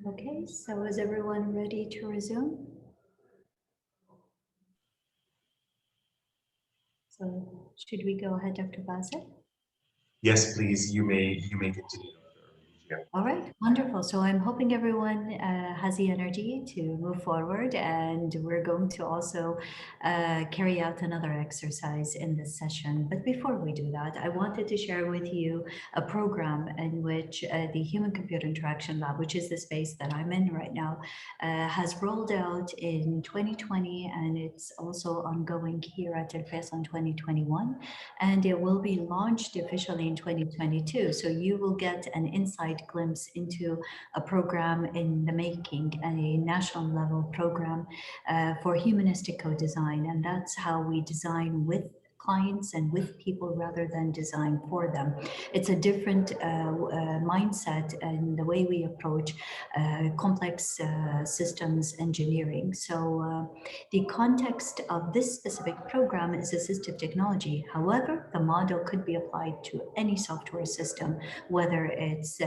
Okay, so is everyone ready to resume? So should we go ahead, Dr. Bassett? Yes, please. You may continue. Dr. All right, wonderful. So I'm hoping everyone has the energy to move forward, and we're going to also carry out another exercise in this session. But before we do that, I wanted to share with you a program in which the Human Computer Interaction Lab, which is the space that I'm in right now, has rolled out in 2020, and it's also ongoing here at El Fes in 2021, and it will be launched officially in 2022. So you will get an inside glimpse into a program in the making, a national level program for humanistic co-design. And that's how we design with clients and with people rather than design for them. It's a different mindset and the way we approach complex systems engineering. So the context of this specific program is assistive technology. However, the model could be applied to any software system, whether it's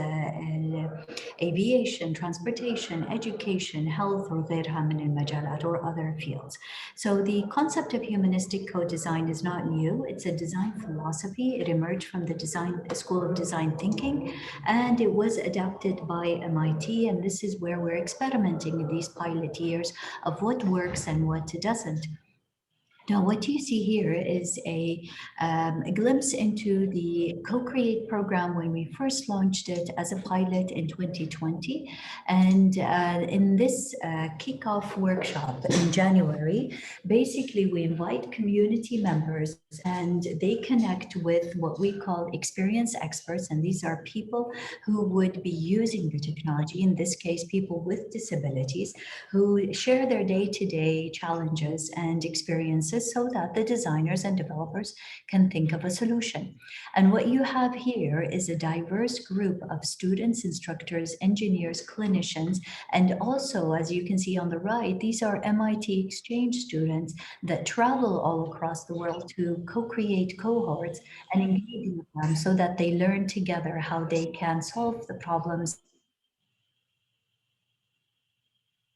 aviation, transportation, education, health, or غيرها من المجالات or other fields. So the concept of humanistic co-design is not new. It's a design philosophy. It emerged from the school of design thinking, and it was adapted by MIT. And this is where we're experimenting in these pilot years of what works and what doesn't. Now, what you see here is a glimpse into the Co-Create program when we first launched it as a pilot in 2020. And in this kickoff workshop in January, basically we invite community members and they connect with what we call experience experts. And these are people who would be using the technology, in this case, people with disabilities, who share their day-to-day challenges and experiences so that the designers and developers can think of a solution. And what you have here is a diverse group of students, instructors, engineers, clinicians, and also, as you can see on the right, these are MIT exchange students that travel all across the world to co-create cohorts and engage with them so that they learn together how they can solve the problems.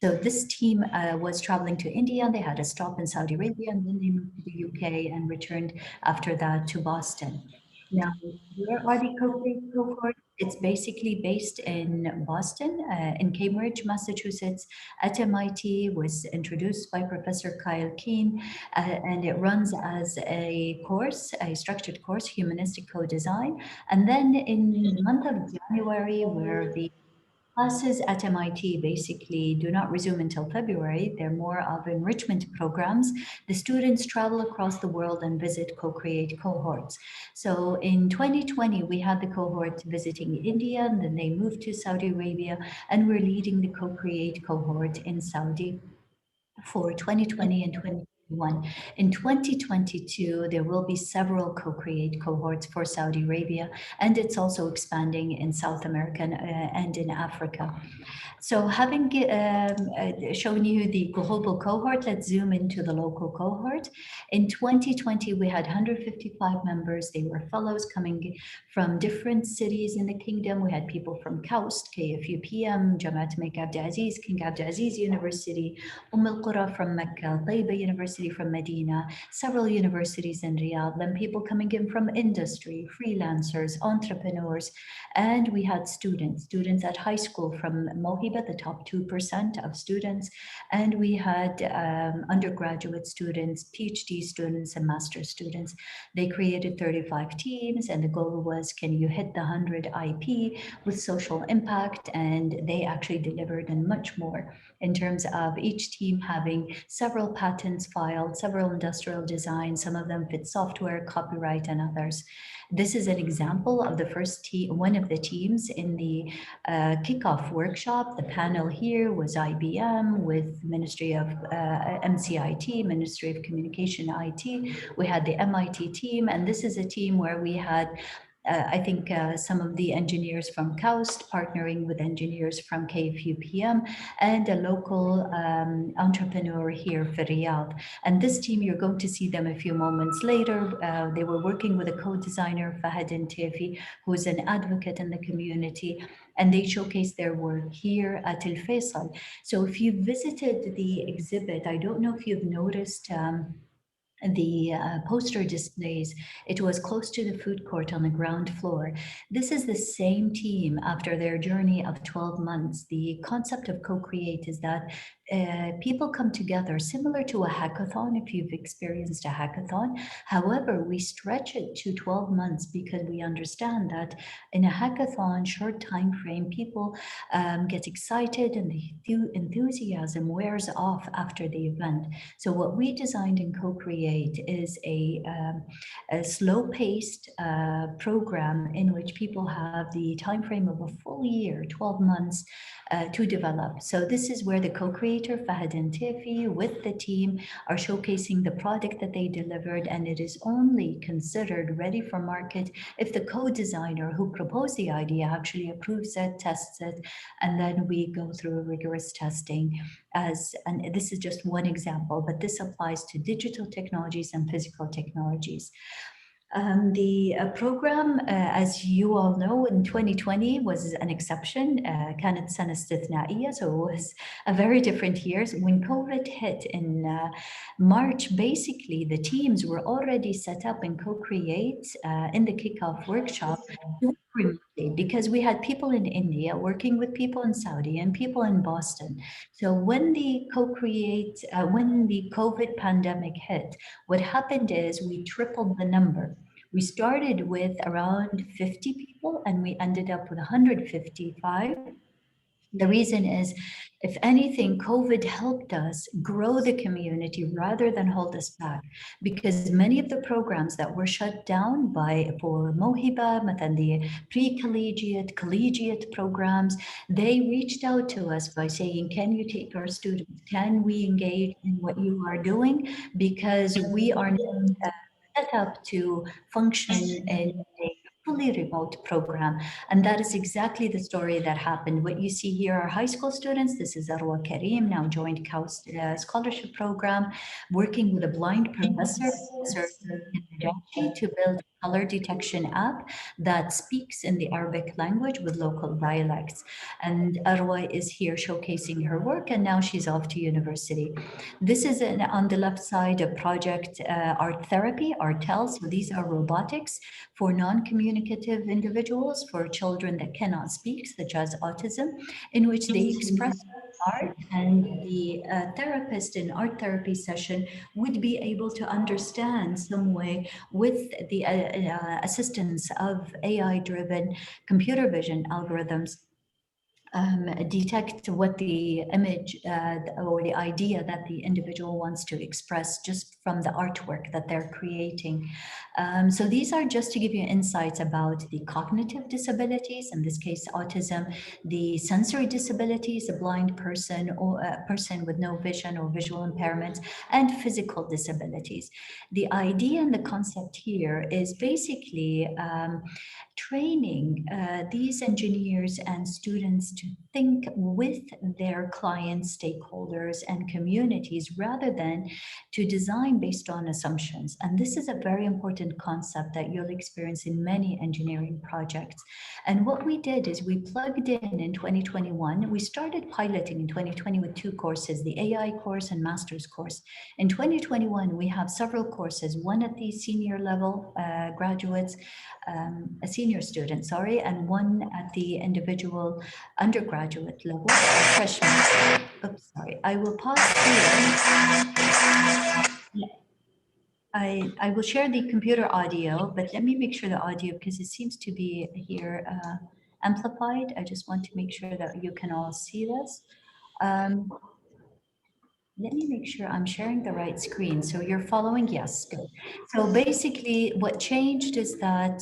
So this team was traveling to India, they had a stop in Saudi Arabia, and then they moved to the UK and returned after that to Boston. Now, where are the co-create cohort? It's basically based in Boston, in Cambridge, Massachusetts, at MIT, was introduced by Professor Kyle Keane, and it runs as a course, a structured course, Humanistic Co-Design. And then in the month of January, where the classes at MIT basically do not resume until February. They're more of enrichment programs. The students travel across the world and visit co-create cohorts. So in 2020, we had the cohort visiting India, and then they moved to Saudi Arabia, and we're leading the co-create cohort in Saudi for 2020 and 2021. In 2022, there will be several co-create cohorts for Saudi Arabia, and it's also expanding in South America and in Africa. So having shown you the global cohort, let's zoom into the local cohort. In 2020, we had 155 members. They were fellows coming from different cities in the kingdom. We had people from KAUST, KFUPM, Jamaat Malik Abdulaziz, King Abdulaziz University, Al Qura from Mecca, Taiba University from Medina, several universities in Riyadh, then people coming in from industry, freelancers, entrepreneurs, and we had students at high school from Mohiba, the top 2% of students, and we had undergraduate students, PhD students, and master's students. They created 35 teams, and the goal was, can you hit the 100 IP with social impact? And they actually delivered and much more in terms of each team having several patents filed, several industrial designs, some of them fit software, copyright, and others. This is an example of the first team, one of the teams in the kickoff workshop. The panel here was IBM with Ministry of MCIT, Ministry of Communication IT. We had the MIT team, and this is a team where we had I think some of the engineers from KAUST partnering with engineers from KFUPM and a local entrepreneur here for Riyadh. And this team, you're going to see them a few moments later. They were working with a co-designer, Fahad Intifi, who is an advocate in the community. and they showcase their work here at El Faisal. So if you visited the exhibit, I don't know if you've noticed the poster displays. It was close to the food court on the ground floor. This is the same team after their journey of 12 months. The concept of co-create is that people come together similar to a hackathon, if you've experienced a hackathon. However, we stretch it to 12 months because we understand that in a hackathon, short time frame, people get excited and the enthusiasm wears off after the event. So what we designed in Co-Create is a slow-paced program in which people have the time frame of a full year, 12 months, to develop. So this is where the co-creator Fahad and Tiffy with the team are showcasing the product that they delivered, and it is only considered ready for market if the co-designer who proposed the idea actually approves it, tests it, and then we go through a rigorous testing. And this is just one example, but this applies to digital technologies and physical technologies. The program, as you all know, in 2020 was an exception. كانت سنة استثنائية, so it was a very different year. When COVID hit in March, basically the teams were already set up in Co-Create in the kickoff workshop remotely, because we had people in India working with people in Saudi and people in Boston. So when the Co-Create, when the COVID pandemic hit, what happened is we tripled the number. We started with around 50 people and we ended up with 155. The reason is, if anything, COVID helped us grow the community rather than hold us back, because many of the programs that were shut down for Mohiba, and the pre-collegiate, collegiate programs, they reached out to us by saying, can you take our students? Can we engage in what you are doing? Because we are not set up to function in a fully remote program. And that is exactly the story that happened. What you see here are high school students. This is Arwa Karim, now joined scholarship program, working with a blind professor to build a color detection app that speaks in the Arabic language with local dialects. And Arwa is here showcasing her work, and now she's off to university. This is on the left side a project, art therapy, ARTEL. So these are robotics for non-communicative individuals, for children that cannot speak, such as autism, in which they express art, and the therapist in art therapy session would be able to understand some way with the assistance of AI-driven computer vision algorithms, detect what the image or the idea that the individual wants to express just from the artwork that they're creating. So these are just to give you insights about the cognitive disabilities, in this case autism, the sensory disabilities, a blind person or a person with no vision or visual impairments, and physical disabilities. The idea and the concept here is basically training these engineers and students to think with their clients, stakeholders, and communities rather than to design based on assumptions. And this is a very important concept that you'll experience in many engineering projects. And what we did is we plugged in 2021. We started piloting in 2020 with 2 courses, the AI course and master's course. In 2021, we have several courses, one at the senior level graduates, a senior student, sorry, and one at the individual undergraduate level, freshman. Oops, sorry. I will pause here. I will share the computer audio, but let me make sure the audio, because it seems to be here amplified. I just want to make sure that you can all see this. Let me make sure I'm sharing the right screen. So you're following? Yes, good. So basically what changed is that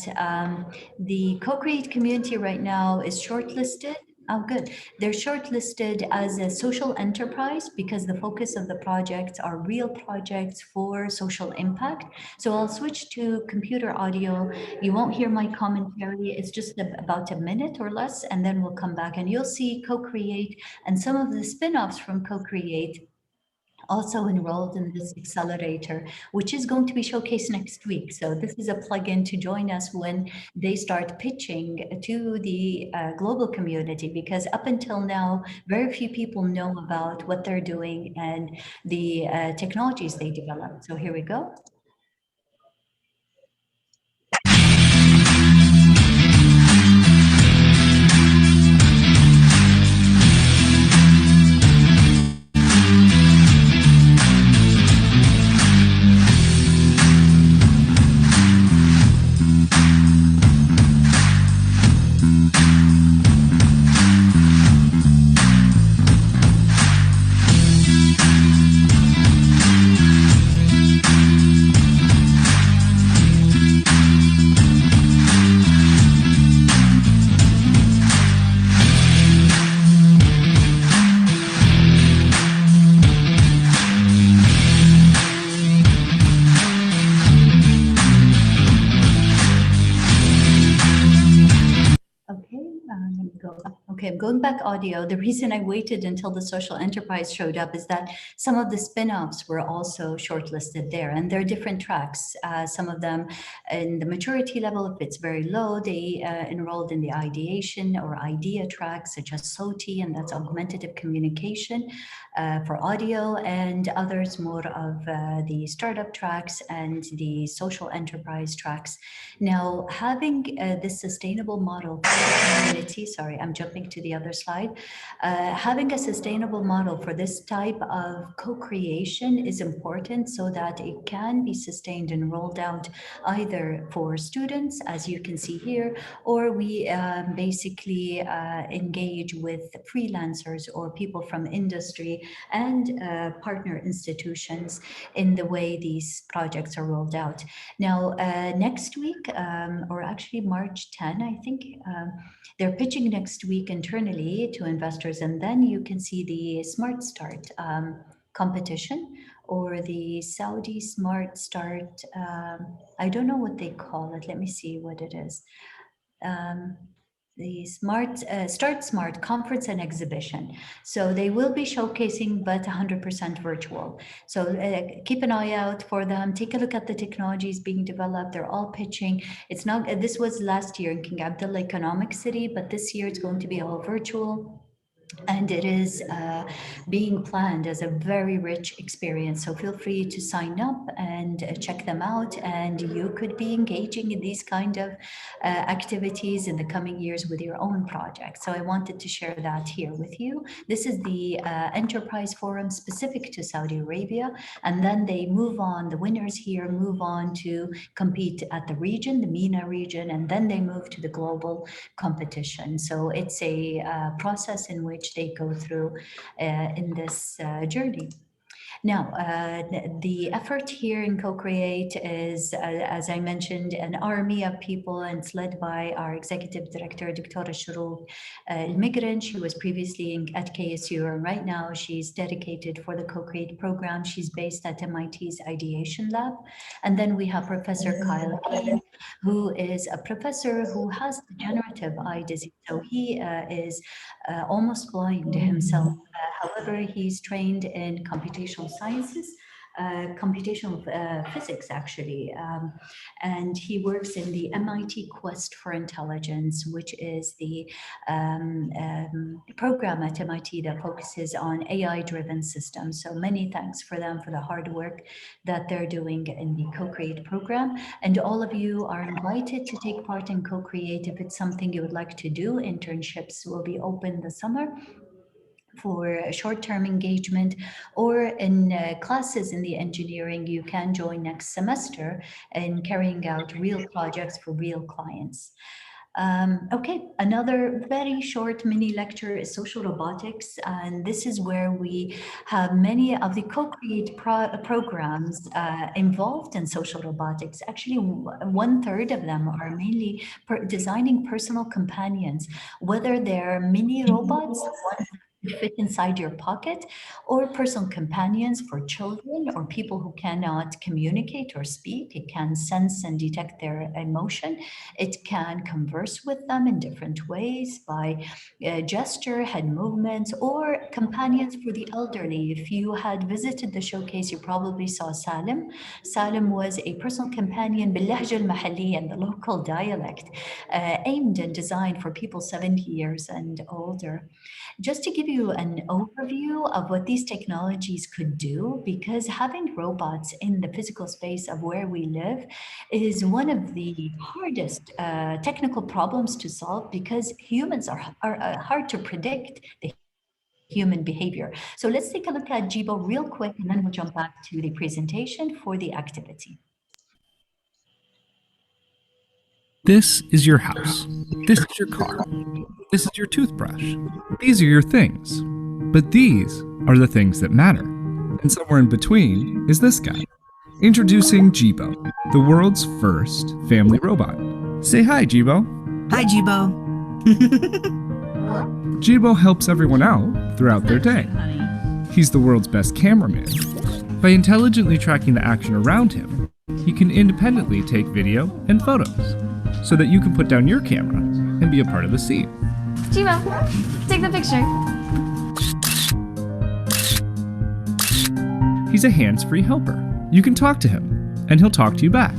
the Co-Create community right now is shortlisted. Oh, good. They're shortlisted as a social enterprise because the focus of the projects are real projects for social impact. So I'll switch to computer audio. You won't hear my commentary. It's just about a minute or less, and then we'll come back and you'll see Co-Create and some of the spin-offs from Co-Create also enrolled in this accelerator, which is going to be showcased next week. So this is a plug-in to join us when they start pitching to the global community, because up until now, very few people know about what they're doing and the technologies they develop. So here we go. Let me go back. Okay, I'm going back audio. The reason I waited until the social enterprise showed up is that some of the spin-offs were also shortlisted there, and there are different tracks. Some of them in the maturity level, if it's very low, they enrolled in the ideation or idea track, such as SOTI, and that's augmentative communication for audio, and others more of the startup tracks and the social enterprise tracks. Now, having this sustainable model for the community, sorry, I'm jumping to the other slide. Having a sustainable model for this type of co-creation is important so that it can be sustained and rolled out either for students, as you can see here, or we basically engage with freelancers or people from industry and partner institutions in the way these projects are rolled out. Now, next week, or actually March 10, I think, they're pitching next week internally to investors, and then you can see the Smart Start competition, or the Saudi Smart Start, I don't know what they call it. Let me see what it is. The Start Smart Conference and Exhibition. So they will be showcasing, but 100% virtual. So keep an eye out for them. Take a look at the technologies being developed. They're all pitching. It's not, this was last year in King Abdullah Economic City, but this year it's going to be all virtual. And it is being planned as a very rich experience. So feel free to sign up and check them out. And you could be engaging in these kind of activities in the coming years with your own projects. So I wanted to share that here with you. This is the Enterprise Forum specific to Saudi Arabia. And then they move on, the winners here move on to compete at the region, the MENA region, and then they move to the global competition. So it's a process in which they go through in this journey. Now, the effort here in Co-Create is, as I mentioned, an army of people, and it's led by our executive director, Dr. Shurul Al-Migran. She was previously at KSU, and right now she's dedicated for the Co-Create program. She's based at MIT's Ideation Lab. And then we have Professor Kyle Keane, who is a professor who has degenerative eye disease. So he is almost blind himself. However, he's trained in computational sciences, computational physics, actually. And he works in the MIT Quest for Intelligence, which is the program at MIT that focuses on AI-driven systems. So many thanks for them for the hard work that they're doing in the Co-Create program. And all of you are invited to take part in Co-Create if it's something you would like to do. Internships will be open this summer for short-term engagement, or in classes in the engineering, you can join next semester in carrying out real projects for real clients. Okay, another very short mini lecture is social robotics, and this is where we have many of the Co-Create programs involved in social robotics. Actually, 1/3 of them are mainly designing personal companions, whether they're mini robots, fit inside your pocket, or personal companions for children or people who cannot communicate or speak. It can sense and detect their emotion. It can converse with them in different ways by gesture, head movements, or companions for the elderly. If you had visited the showcase, you probably saw Salim. Salim was a personal companion باللهجة المحلية, in the local dialect, aimed and designed for people 70 years and older. Just to give you an overview of what these technologies could do, because having robots in the physical space of where we live is one of the hardest technical problems to solve, because humans are hard to predict the human behavior. So let's take a look at Jibo real quick, and then we'll jump back to the presentation for the activity. This is your house. This is your car. This is your toothbrush. These are your things. But these are the things that matter. And somewhere in between is this guy. Introducing Jibo, the world's first family robot. Say hi, Jibo. Hi, Jibo. Jibo helps everyone out throughout their day. He's the world's best cameraman. By intelligently tracking the action around him, he can independently take video and photos, so that you can put down your camera and be a part of the scene. Jibo, take the picture. He's a hands-free helper. You can talk to him, and he'll talk to you back,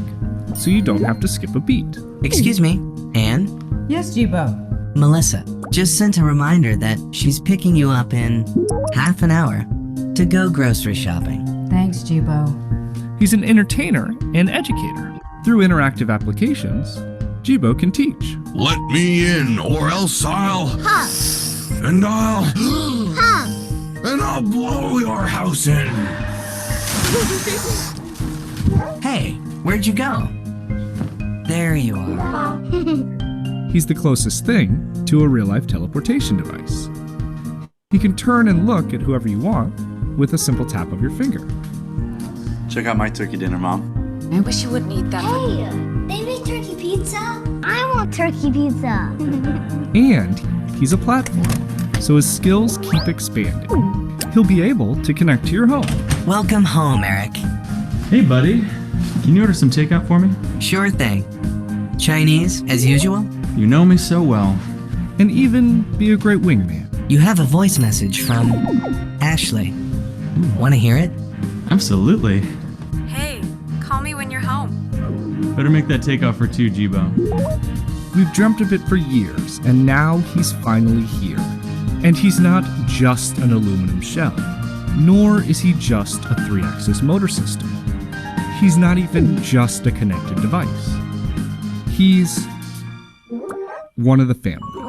so you don't have to skip a beat. Excuse me, Anne? Yes, Jibo. Melissa just sent a reminder that she's picking you up in half an hour to go grocery shopping. Thanks, Jibo. He's an entertainer and educator. Through interactive applications, Jibo can teach. Let me in, or else I'll... And I'll... And I'll blow your house in. Hey, where'd you go? There you are. He's the closest thing to a real-life teleportation device. He can turn and look at whoever you want with a simple tap of your finger. Check out my turkey dinner, Mom. I wish you wouldn't eat that. Hey, they make turkey pizza? I want turkey pizza. And he's a platform, so his skills keep expanding. He'll be able to connect to your home. Welcome home, Eric. Hey, buddy. Can you order some takeout for me? Sure thing. Chinese, as usual? You know me so well. And even be a great wingman. You have a voice message from Ashley. Want to hear it? Absolutely. Hey, call me when you're home. Better make that takeout for two, Jibo. We've dreamt of it for years, and now he's finally here. And he's not just an aluminum shell, nor is he just a 3-axis motor system. He's not even just a connected device. He's one of the family.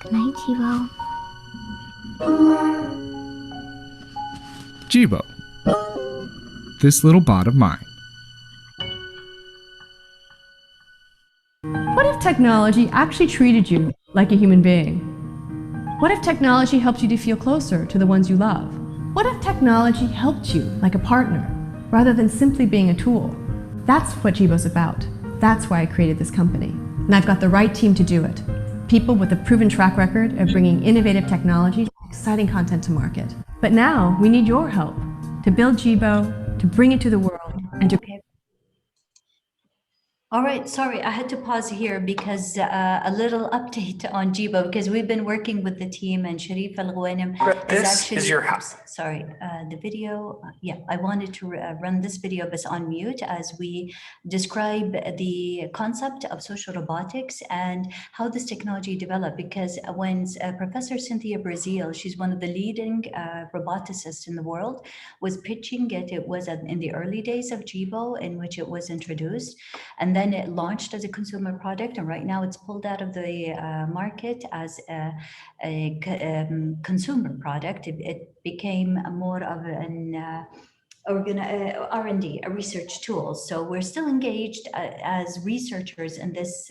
Good night, Jibo. Jibo, this little bot of mine. What if technology actually treated you like a human being? What if technology helped you to feel closer to the ones you love? What if technology helped you like a partner, rather than simply being a tool? That's what Jibo's about. That's why I created this company. And I've got the right team to do it. People with a proven track record of bringing innovative technology and exciting content to market. But now we need your help to build Jibo, to bring it to the world, and to pay. All right, sorry, I had to pause here because a little update on Jibo, because we've been working with the team, and Sharif Al Ghanem Is your house. Sorry, the video. Yeah, I wanted to run this video, but on mute, as we describe the concept of social robotics and how this technology developed. Because when Professor Cynthia Brazil, she's one of the leading roboticists in the world, was pitching it, it was in the early days of Jibo, in which it was introduced. And then it launched as a consumer product, and right now it's pulled out of the market as a consumer product. It became more of an R&D, a research tool. So we're still engaged as researchers in this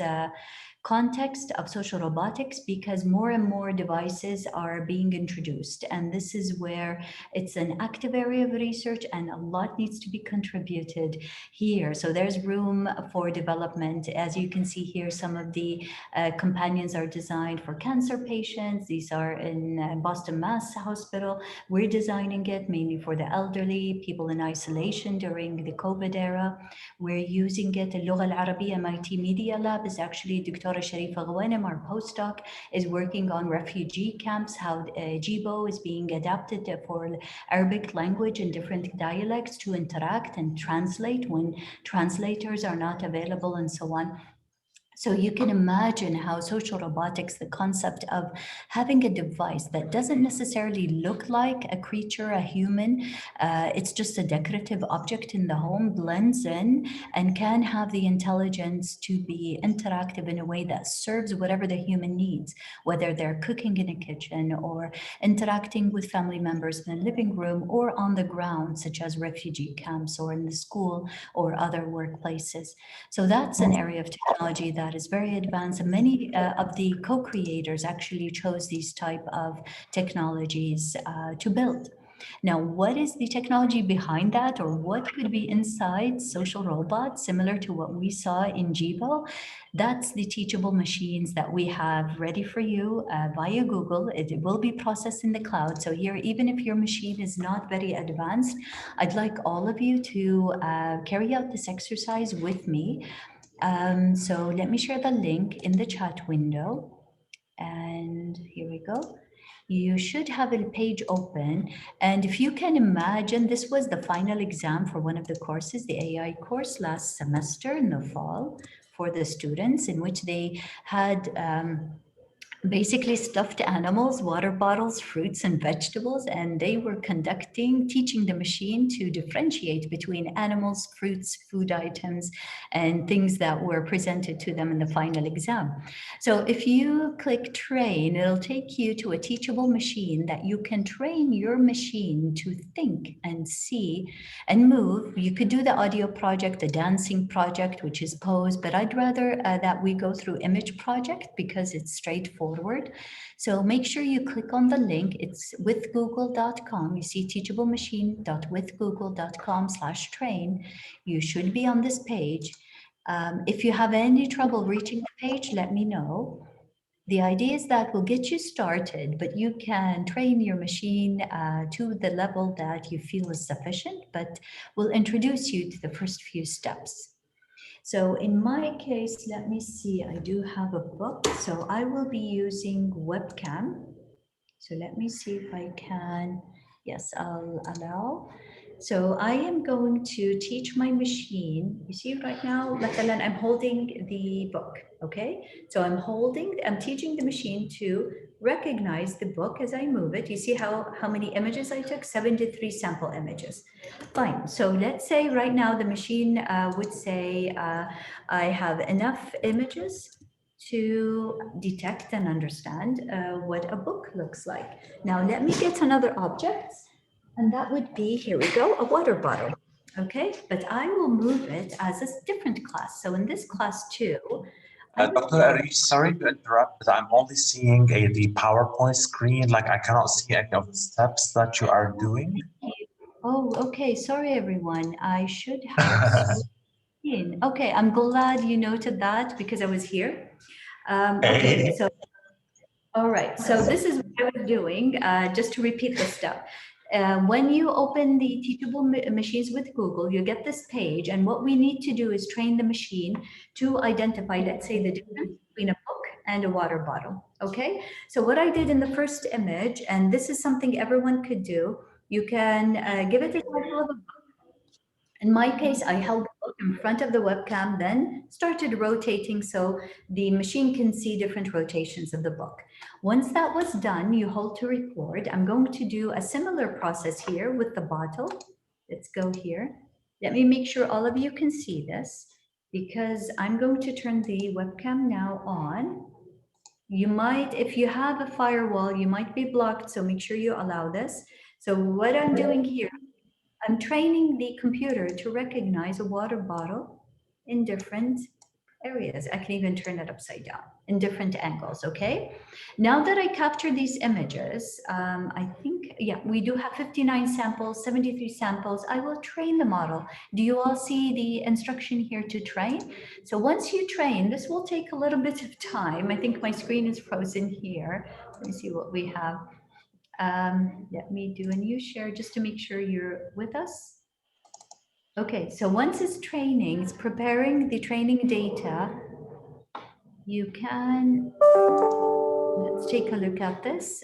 context of social robotics because more and more devices are being introduced. And this is where it's an active area of research and a lot needs to be contributed here. So there's room for development. As you can see here, some of the companions are designed for cancer patients. These are in Boston Mass Hospital. We're designing it mainly for the elderly, people in isolation during the COVID era. We're using it. اللغة العربية MIT Media Lab is actually Dr. Sharifa Ghawanem, our postdoc, is working on refugee camps, how Jibo is being adapted for Arabic language in different dialects to interact and translate when translators are not available and so on. So you can imagine how social robotics, the concept of having a device that doesn't necessarily look like a creature, a human, it's just a decorative object in the home, blends in and can have the intelligence to be interactive in a way that serves whatever the human needs, whether they're cooking in a kitchen or interacting with family members in a living room or on the ground, such as refugee camps or in the school or other workplaces. So that's an area of technology that is very advanced, and many of the co-creators actually chose these type of technologies to build. Now, what is the technology behind that, or what could be inside social robots, similar to what we saw in Jibo? That's the teachable machines that we have ready for you via Google. It will be processed in the cloud. So here, even if your machine is not very advanced, I'd like all of you to carry out this exercise with me. So let me share the link in the chat window. And here we go. You should have a page open. And if you can imagine, this was the final exam for one of the courses, the AI course last semester in the fall for the students, in which they had basically stuffed animals, water bottles, fruits, and vegetables, and they were teaching the machine to differentiate between animals, fruits, food items, and things that were presented to them in the final exam. So if you click train, it'll take you to a teachable machine that you can train your machine to think and see and move. You could do the audio project, the dancing project, which is pose, but I'd rather that we go through image project because it's straightforward. So make sure you click on the link. It's withgoogle.com. You see teachablemachine.withgoogle.com/train. You should be on this page. If you have any trouble reaching the page, let me know. The idea is that we'll get you started, but you can train your machine to the level that you feel is sufficient, but we'll introduce you to the first few steps. So in my case, let me see, I do have a book, so I will be using webcam. So let me see if I can, yes, I'll allow. So I am going to teach my machine. You see right now, مثلا, I'm holding the book, okay? So I'm teaching the machine to recognize the book as I move it. You see how many images I took? 73 sample images. Fine, so let's say right now the machine would say, I have enough images to detect and understand what a book looks like. Now let me get another object. And that would be, here we go, a water bottle, okay? But I will move it as a different class. So in this class too, Dr. Arish, sorry to interrupt, but I'm only seeing the PowerPoint screen, like I cannot see any of the steps that you are doing. Oh, okay, sorry everyone. I should have seen. Okay, I'm glad you noted that because I was here. Okay, so, all right, so this is what I was doing, just to repeat the step. When you open the teachable machines with Google, you get this page, and what we need to do is train the machine to identify, let's say, the difference between a book and a water bottle, okay? So what I did in the first image, and this is something everyone could do, you can give it a title of a book. In my case, I held the book in front of the webcam, then started rotating so the machine can see different rotations of the book. Once that was done, you hold to record. I'm going to do a similar process here with the bottle. Let's go here. Let me make sure all of you can see this because I'm going to turn the webcam now on. You might, if you have a firewall, you might be blocked, so make sure you allow this. So what I'm doing here, I'm training the computer to recognize a water bottle in different areas. I can even turn it upside down in different angles, okay? Now that I captured these images, I think, yeah, we do have 59 samples, 73 samples. I will train the model. Do you all see the instruction here to train? So once you train, this will take a little bit of time. I think my screen is frozen here. Let me see what we have. Let me do a new share just to make sure you're with us. Okay, so once it's training, it's preparing the training data, you can, let's take a look at this.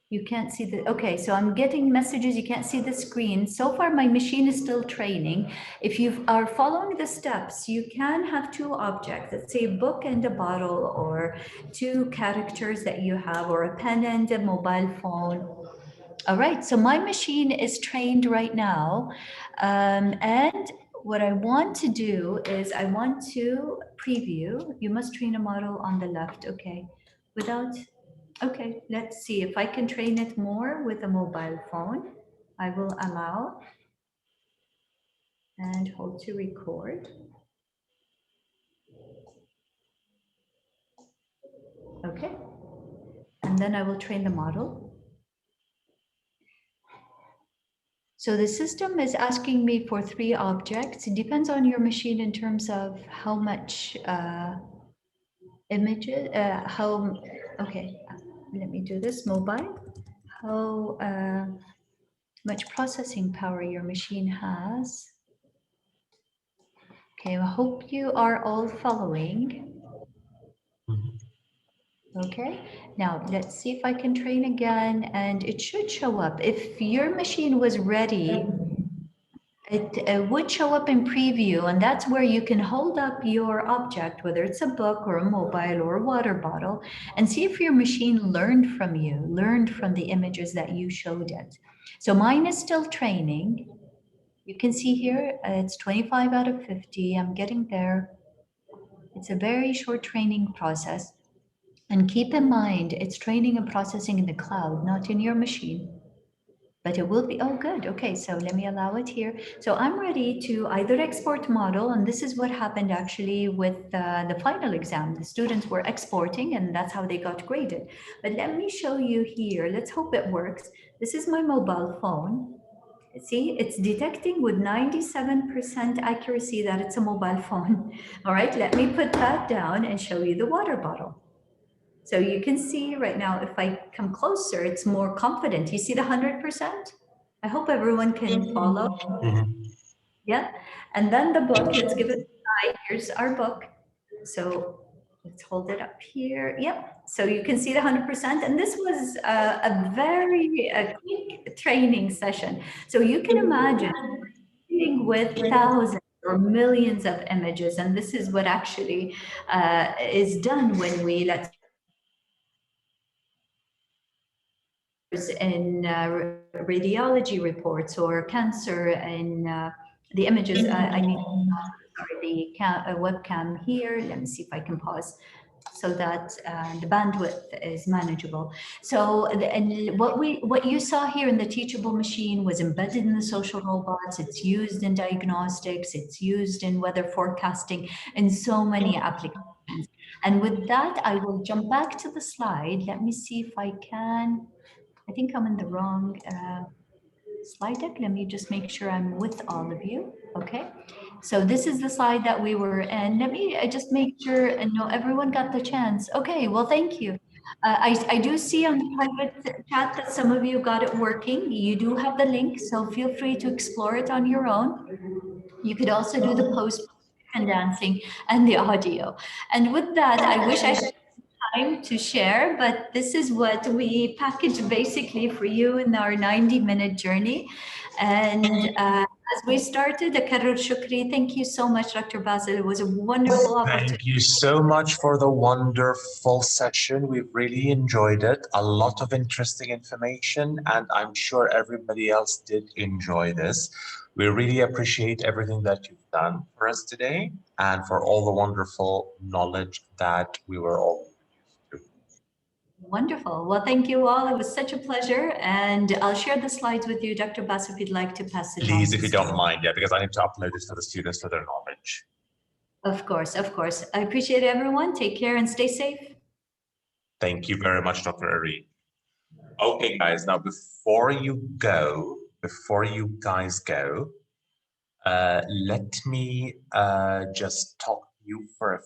You can't see the, okay, so I'm getting messages, you can't see the screen. So far, my machine is still training. If you are following the steps, you can have two objects, let's say a book and a bottle, or two characters that you have, or a pen and a mobile phone. All right, so my machine is trained right now. And what I want to do is I want to preview. You must train a model on the left, okay. Okay, let's see if I can train it more with a mobile phone. I will allow and hold to record. Okay, and then I will train the model. So the system is asking me for 3 objects. It depends on your machine in terms of how much images, okay, let me do this, mobile. How much processing power your machine has. Okay, I hope you are all following. Okay, now let's see if I can train again, and it should show up. If your machine was ready, it would show up in preview, and that's where you can hold up your object, whether it's a book or a mobile or a water bottle, and see if your machine learned from you, learned from the images that you showed it. So mine is still training. You can see here, it's 25 out of 50. I'm getting there. It's a very short training process. And keep in mind, it's training and processing in the cloud, not in your machine. But it will be, oh, good. Okay, so let me allow it here. So I'm ready to either export model, and this is what happened actually with the final exam. The students were exporting, and that's how they got graded. But let me show you here. Let's hope it works. This is my mobile phone. See, it's detecting with 97% accuracy that it's a mobile phone. All right, let me put that down and show you the water bottle. So you can see right now, if I come closer, it's more confident. You see the 100%? I hope everyone can follow. Yeah, and then the book, let's give it a try. Here's our book. So let's hold it up here. Yep, so you can see the 100%. And this was a very quick training session. So you can imagine dealing with thousands or millions of images. And this is what actually is done when we let in radiology reports or cancer and the images. I need the webcam here. Let me see if I can pause so that the bandwidth is manageable. So what you saw here in the teachable machine was embedded in the social robots. It's used in diagnostics. It's used in weather forecasting in so many applications. And with that, I will jump back to the slide. Let me see if I can. I think I'm in the wrong slide deck. Let me just make sure I'm with all of you. Okay, so this is the slide that we were in. Let me just make sure and know everyone got the chance. Okay, well, thank you. I do see on the private chat that some of you got it working. You do have the link, so feel free to explore it on your own. You could also do the post and dancing and the audio. And with that, I wish I had time to share, but this is what we packaged basically for you in our 90-minute journey. And as we started, Akarur Shukri, thank you so much, Dr. Basil. It was a wonderful opportunity. Thank you so much for the wonderful session. We've really enjoyed it. A lot of interesting information, and I'm sure everybody else did enjoy this. We really appreciate everything that you've done for us today and for all the wonderful knowledge that we were all used to. Wonderful. Well, thank you all. It was such a pleasure. And I'll share the slides with you, Dr. Bass, if you'd like to pass it on. Please, if you don't mind, yeah, because I need to upload this for the students for their knowledge. Of course, of course. I appreciate everyone. Take care and stay safe. Thank you very much, Dr. Ari. Okay, guys, now before you guys go, let me just talk to you for a